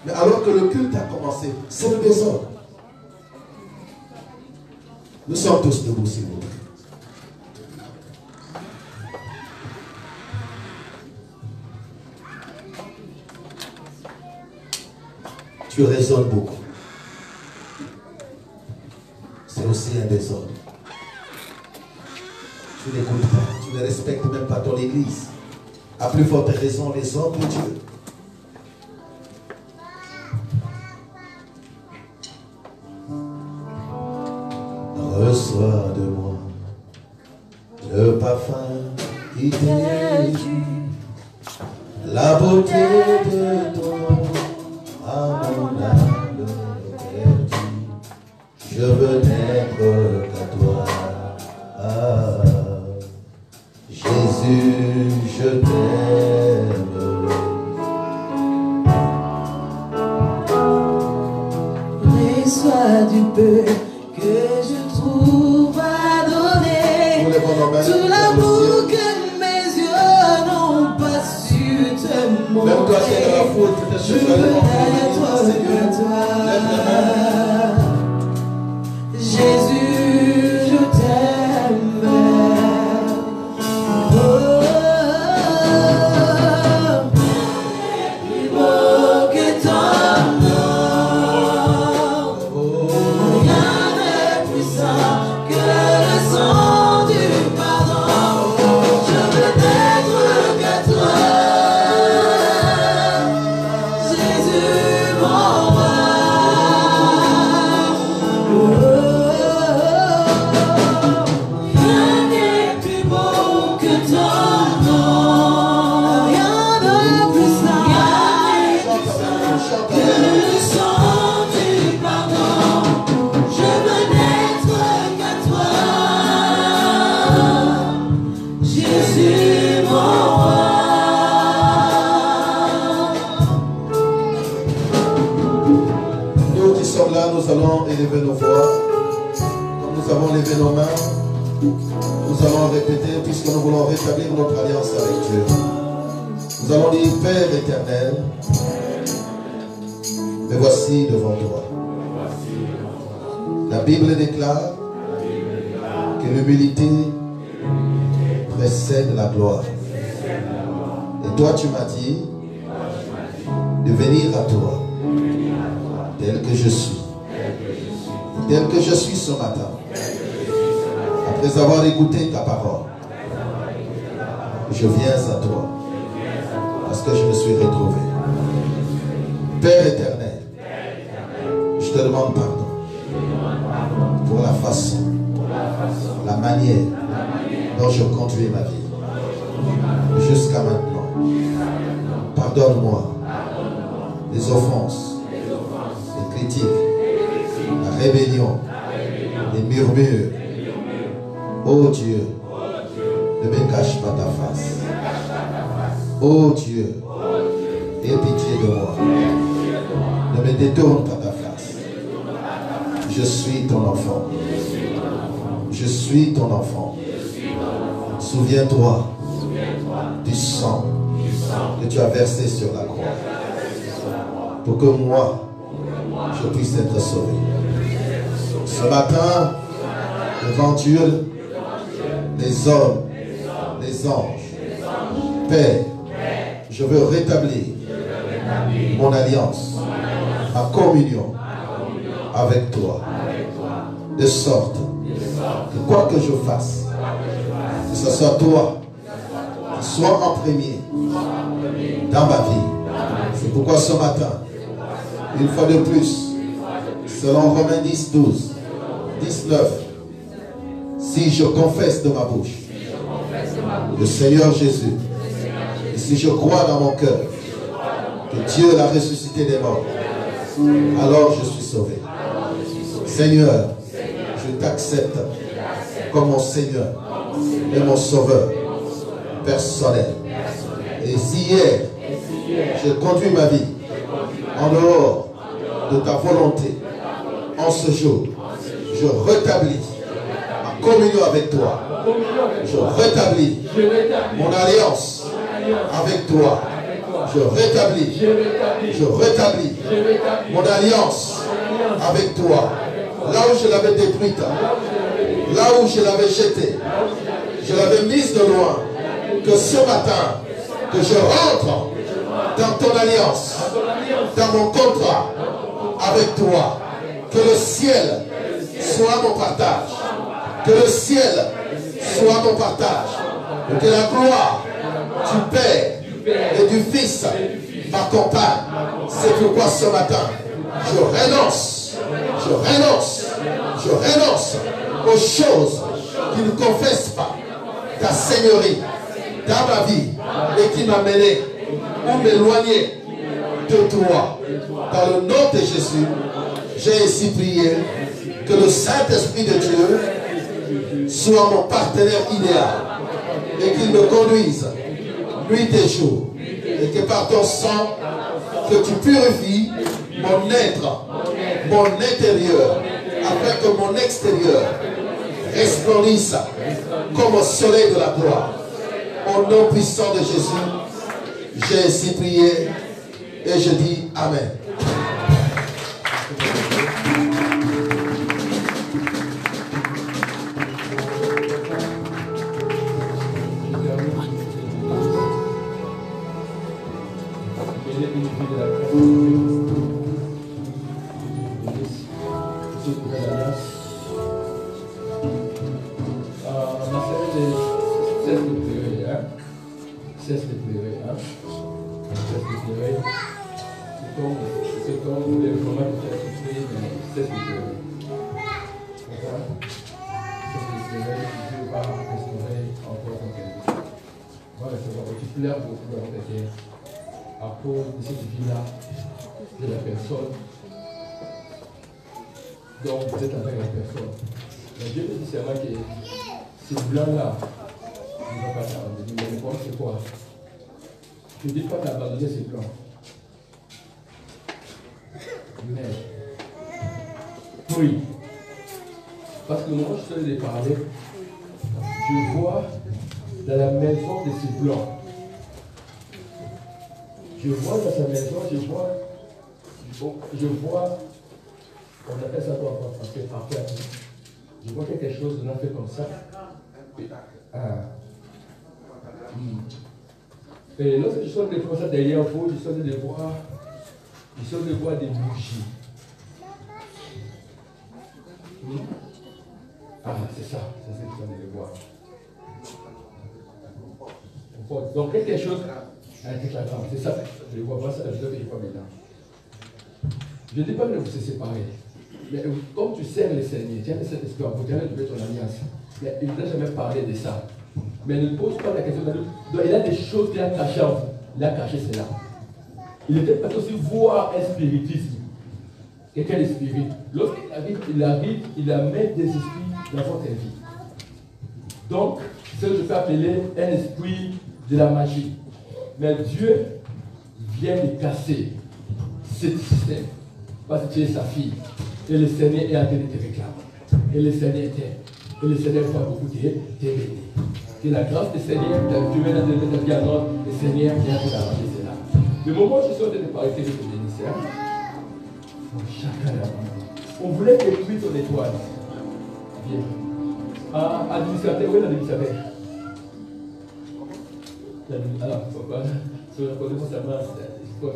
Mais alors que le culte a commencé, c'est le désordre. Nous sommes tous debout, s'il vous plaît. Tu raisonnes beaucoup. C'est aussi un désordre. Tu n'écoutes pas, tu ne respectes même pas ton église. À plus forte raison, les hommes de Dieu. Reçois de moi le parfum qui t'est dû, la beauté de ton à mon âme perdue. Je veux n'être qu'à toi. Ah, Jésus, je t'aime. Reçois du peu que je trouve à donner, tout l'amour que mes yeux n'ont pas su te montrer. Je veux être que toi. Jésus, je t'aime. Oh, plus beau que ton nom. Rien n'est plus saint que le sang du pardon. Je veux n'être qu'à toi. Jésus, mon roi. Oh, nos mains, nous allons répéter, puisque nous voulons rétablir notre alliance avec Dieu. Nous allons dire, Père éternel, me voici devant toi. La Bible déclare que l'humilité précède la gloire. Et toi, tu m'as dit de venir à toi, tel que je suis. Tel que je suis ce matin. Après avoir écouté ta parole, je viens à toi. Parce que je me suis retrouvé. Père éternel, je te demande pardon pour la façon, la manière dont je conduis ma vie jusqu'à maintenant. Pardonne-moi les offenses, les critiques, la rébellion, les murmures. Oh Dieu, ne me cache pas ta face. Oh Dieu, aie pitié de moi. Ne me détourne pas ta face. Je suis ton enfant. Je suis ton enfant. Souviens-toi du sang que tu as versé sur la croix pour que moi, je puisse être sauvé. Ce matin, devant Dieu, les hommes, les anges, Père, je veux rétablir mon alliance, ma communion avec toi, de sorte que quoi que je fasse, que ce soit toi qui sois en premier dans ma vie. C'est pourquoi ce matin, une fois de plus, selon Romains 10, 12, 19, si je confesse de ma bouche le Seigneur Jésus, et si je crois dans mon cœur que Dieu l'a ressuscité des morts, alors je suis sauvé. Seigneur, je t'accepte comme mon Seigneur et mon Sauveur personnel. Et si hier, j'ai conduit ma vie en dehors de ta volonté, en ce jour, je rétablis ma communion avec toi. Je rétablis mon alliance avec toi. Je rétablis mon alliance avec toi. Là où je l'avais détruite, là où je l'avais jetée, je l'avais mise de loin. Que ce matin, que je rentre dans ton alliance, dans mon contrat avec toi. Que le ciel soit mon partage. Que le ciel soit mon partage. Et que la gloire du Père et du Fils m'accompagne. C'est pourquoi ce matin, je renonce aux choses qui ne confessent pas ta seigneurie dans ma vie et qui m'a mené ou m'éloigné de toi. Dans le nom de Jésus, j'ai ainsi prié que le Saint-Esprit de Dieu soit mon partenaire idéal et qu'il me conduise nuit et jour, et que par ton sang que tu purifies mon être, mon intérieur, afin que mon extérieur resplendisse comme au soleil de la gloire. Au nom puissant de Jésus, j'ai ainsi prié et je dis Amen. À cause de cette vie-là, de la personne dont vous êtes avec la personne. Mais Dieu me dit seulement que ce blanc-là ne va pas t'abandonner. Mais le problème, c'est quoi? Je ne dis pas d'abandonner ce blanc. Mais, oui, Parce que moi, je suis allé parler, je vois dans la maison de ces blancs. Je vois dans sa maison, je vois, on appelle ça quoi en français, je vois quelque chose, on a fait comme ça. Et lorsque je sors de voir ça derrière vous, je sors de voir des bougies. C'est ça, c'est ce que je sors de voir. Donc quelque chose avec la grande, c'est ça, je vois pas ça, je le vois maintenant. Je ne dis pas que vous se séparez, mais comme tu sers le Seigneur, tu as cet esprit, vous allez trouver ton alliance. Mais il ne t'a jamais parlé de ça. Mais ne pose pas la question. Donc il a des choses qu'il a cachées en vous. Il a caché cela. Il était peut-être aussi voir un spiritisme. Quelqu'un de spirit. Lorsqu'il arrive, il amène des esprits dans votre vie. Donc, c'est ce que je peux appeler un esprit de la magie. Mais Dieu vient de casser ce système. Parce que tu es sa fille. Et le Seigneur est en train de te réclamer. Et le Seigneur t'aime. Et le Seigneur va beaucoup t'aider. Que la grâce du Seigneur, tu mets dans ta vie à l'ordre, le Seigneur vient pour t'arranger cela. Le moment où je suis en train de parler de bénisseur, on voulait détruire ton étoile. Bien. Administrateur, où est l'administrateur? Alors, sur le côté de ça va, c'est quoi,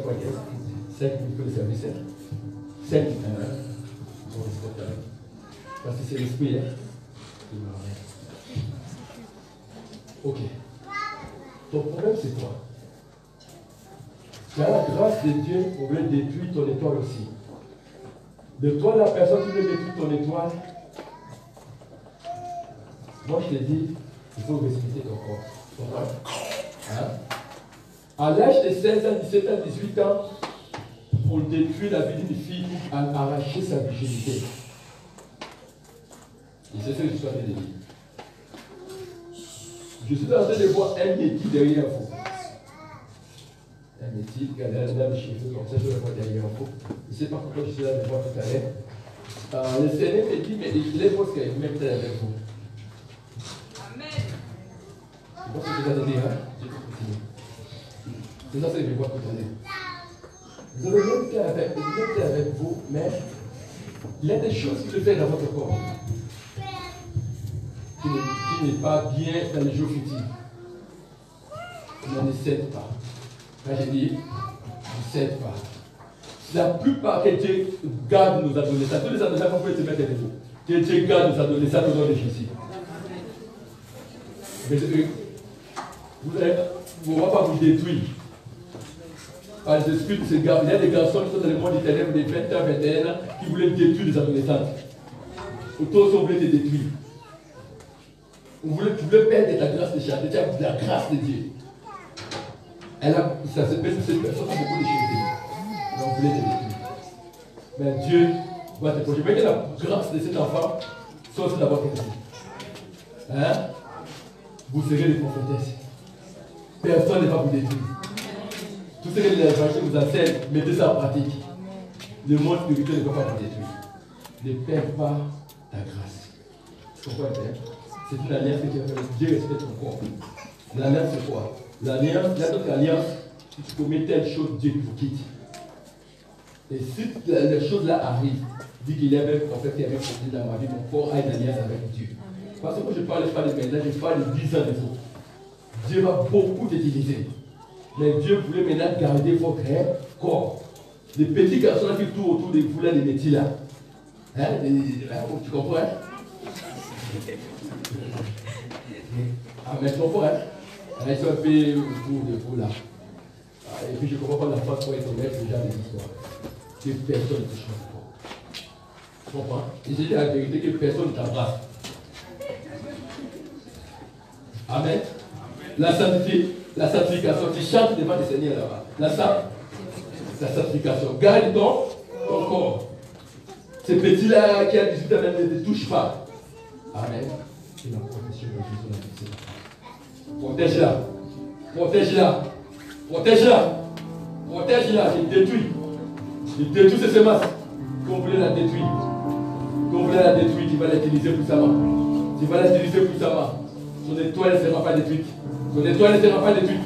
5 minutes de service. 5 minutes. Parce que c'est l'esprit. Ok. Ton problème, c'est quoi? Tu as la grâce de Dieu pour venir détruire ton étoile aussi. De toi, la personne qui veut détruire ton étoile, moi je te dis, il faut respecter ton corps. Tu comprends? Hein? À l'âge de 16 ans, 17 ans, 18 ans, on détruit la vie d'une fille à arracher sa virginité. Et c'est ce que je suis en train de dire. Je suis en train de voir un métier derrière vous. Un métier, regardez les cheveux comme ça, je le vois derrière vous. Je ne sais pas pourquoi je suis là de voir tout à l'heure. Le Seigneur me dit, mais il est votre qu'il met peut-être avec vous. Amen. Je pense que c'est ça que je dire, hein? C'est ça que je vais voir tout à l'heure. Vous avez même été avec vous, mais il y a des choses qui se font dans votre corps qui n'est pas bien dans les jours futurs. On ne cède pas. Quand je dis, ne cède pas. La plupart que Dieu garde nos adolescents, tous les adolescents qu'on peut se mettre avec vous, que Dieu garde nos adolescents au nom de Jésus. Mais vous ne va pas vous détruire. Par les esprits de ces garçons, il y a des garçons qui sont dans le monde éternel de 20 ans, 21 ans, qui voulaient détruire les adolescents. Tous on voulait te détruire. Tu voulais perdre ta grâce de chanter, tu as la grâce de Dieu. Ça se fait, cette personne a beaucoup de choses. Donc on voulait te détruire. Mais Dieu va te protéger. Mais que la grâce de cet enfant soit aussi d'abord quelque chose. Hein? Vous serez des prophétesses. Personne ne va vous détruire. Tout ce que l'évangile vous enseigne, mettez ça en pratique. Le monde spirituel ne va pas vous détruire. Ne perds pas ta grâce. Tu comprends, Père? C'est une alliance que tu as fait. Dieu respecte ton corps. L'alliance, c'est quoi? L'alliance, il y a d'autres alliances. Si tu commets telle chose, Dieu vous quitte. Et si les choses là arrivent, dis qu'il y avait un prophète qui avait proposé dans ma vie, mon corps a une alliance avec Dieu. Parce que je ne parle pas de maintenant, je parle de 10 ans de vous. Dieu va beaucoup t'utiliser. Mais Dieu voulait maintenant garder votre corps. Les petits garçons qui tournent autour de vous, là, les métiers là. Hein? Tu comprends? Hein? Ah, mais tu comprends? Hein? Ils sont un peu autour de vous là. Et puis je ne comprends pas la fois pour être honnête, ce genre d'histoire. Que personne ne te change pas. Tu comprends? Et j'ai dit la vérité que personne ne t'embrasse. Amen. La sanctification, tu chantes devant le Seigneur là-bas. La sanctification. Garde ton corps. Ces petits-là qui a 18 ans ne te touchent pas. Amen. C'est la profession de Jésus. Protège-la. Protège-la. Protège-la. Protège-la. Je détruis. Je détruis ces semences. Qu'on voulait la détruire. Qu'on voulait la détruire, tu vas l'utiliser puissamment. Tu vas l'utiliser puissamment. Son étoile ne sera pas détruite. Son étoile ne sera pas détruite.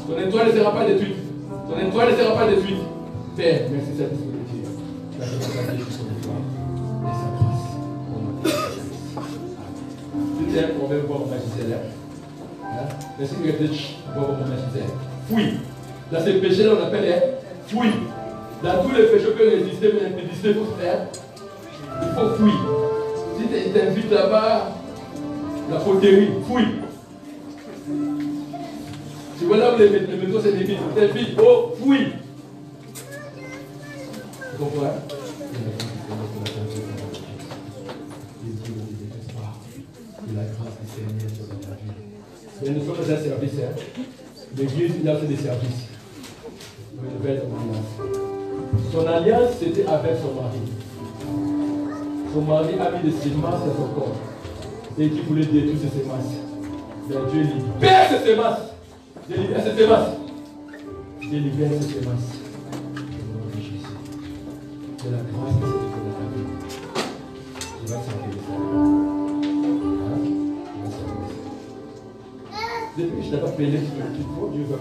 Son étoile ne sera pas détruite. Son étoile ne sera pas détruite. Père, merci cette disponibilité. La grâce de son étoile et sa grâce. Tu tiens, on va voir mon magicien. Merci de réfléchir. On va voir mon magicien. Fouille. Dans ces péchés-là, on appelle fouille. Dans tous les péchés que résister, mais résister, il faut faire. Il faut fouiller. Si tu t'invites là-bas, la poterie, fouille. Tu vois là où les maisons c'est des tu t'invites, oh, fouille. Tu comprends? Et la grâce du Seigneur sur notre vie. Mais nous sommes dans un service. L'église, il a fait des services. Une nouvelle alliance. Son alliance, c'était avec son mari. Son mari a mis des sémences à son corps. Et qui voulait détruire ces sémences. Mais Dieu libère ces sémences. Dieu libère ces sémences. Dieu libère ces sémences. C'est la grâce de cette vie de ta vie. Tu vas servir le Seigneur. Depuis que je n'ai pas payé, Dieu va me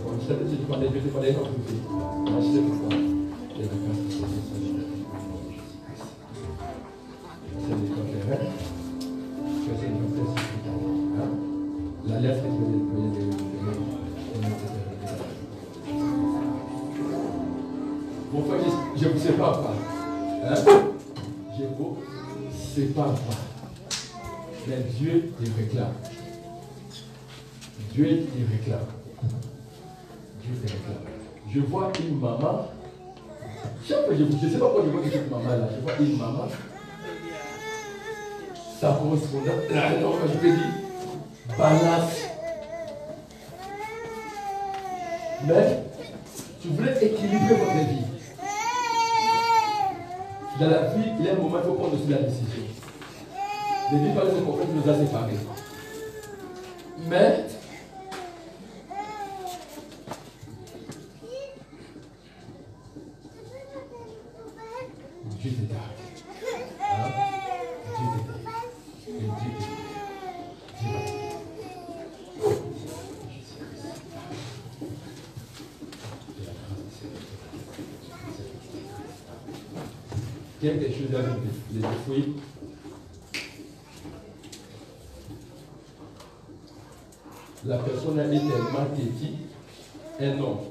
prendre. Je t'avais dit de parler, Dieu te parlait dans toute vie. Je sais pourquoi. Et la grâce de Seigneur. C'est des conférences. C'est une conférence. La lettre que je vais mon frère, je ne vous sépare pas. Je ne vous sépare pas. Mais Dieu te réclame. Dieu te réclame. Dieu te réclame. Je vois une maman. Chaque fois, je ne sais pas pourquoi je vois cette maman-là. Je vois une maman. Ça correspond à non, je te dis, balance. Mais tu voulais équilibrer votre vie. Dans la vie, il y a un moment où il faut prendre aussi la décision. Le Dieu par le prophète nous a séparés. Mais Dieu t'aide. Dieu t'aide. Et Dieu t'aide. Quelque chose avec les fruits. La personne a été tellement têtue, un homme.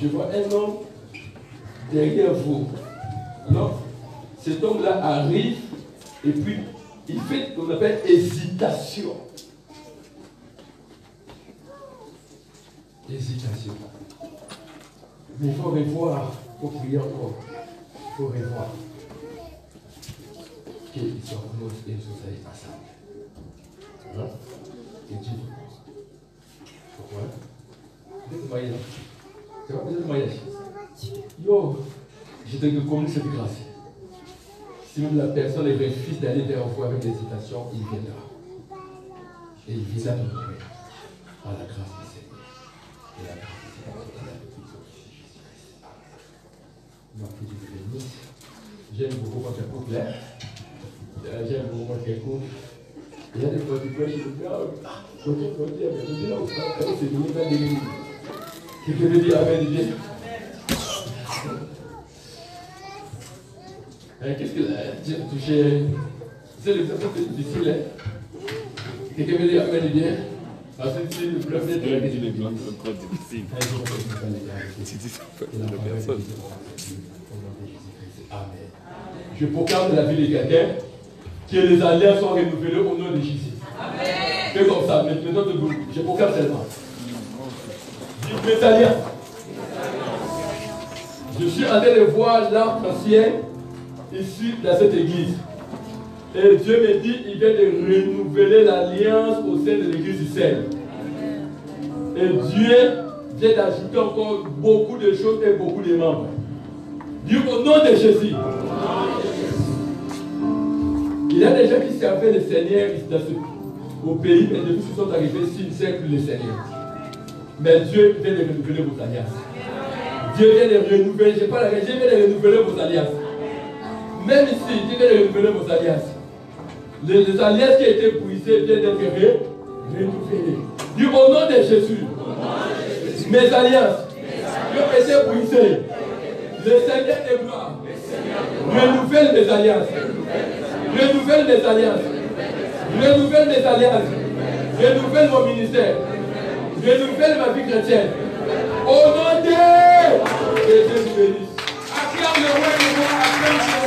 Je vois un homme derrière vous. Alors, cet homme-là arrive et puis il fait ce qu'on appelle hésitation. Hésitation. Mais il faut revoir, il faut prier encore. Il faut revoir. Qu'ils soient close et nous soyons ensemble. Hein? Et Dieu. Pourquoi? Vous êtes mariés là? C'est pas vous êtes mariés? Yo, je te reconnais cette grâce. Si même la personne refuse d'aller vers vous avec l'hésitation, il viendra. Et il viendra de nous par la grâce du Seigneur. Et la grâce du Seigneur. J'aime beaucoup quand c'est couple. J'aime beaucoup quand c'est couple. Il y a des fois qui prêchent le gars. Quand tu dis, là où c'est devenu un délire. Quelqu'un veut dire Amen, Dieu. Qu'est-ce que tu as touché? C'est l'exercice difficile. Quelqu'un veut dire Amen, Dieu. Parce que si le bluff est très difficile. Amen. Je proclame de la vie de quelqu'un que les alliances sont renouvelées au nom de Jésus. Amen. Fais comme ça, maintenant debout. Je proclame seulement. Dis mes alliances. Je suis en train de voir l'arbre ancien ici dans cette église. Et Dieu me dit qu'il vient de renouveler l'alliance au sein de l'église du Seigneur. Et Dieu vient d'ajouter encore beaucoup de choses et beaucoup de membres. Dieu au nom de Jésus. Il y a des gens qui servaient le Seigneur au pays, mais depuis qu'ils sont arrivés ici, ils ne servent plus le Seigneur. Mais Dieu vient de renouveler vos alliances. Dieu vient de renouveler, je parle, Dieu vient de renouveler vos alliances. Même ici, Dieu vient de renouveler vos alliances. Les alliances qui étaient brisées viennent d'être renouvelées. Dis au nom de Jésus, mes alliances qui ont été brisées, le Seigneur de gloire renouvelle mes alliances. Renouvelle mes alliances. Renouvelle mes alliances. Renouvelle mon ministère. Renouvelle ma vie chrétienne. Au nom de Jésus, bénisse. Acclame le roi des rois, acclame Jésus.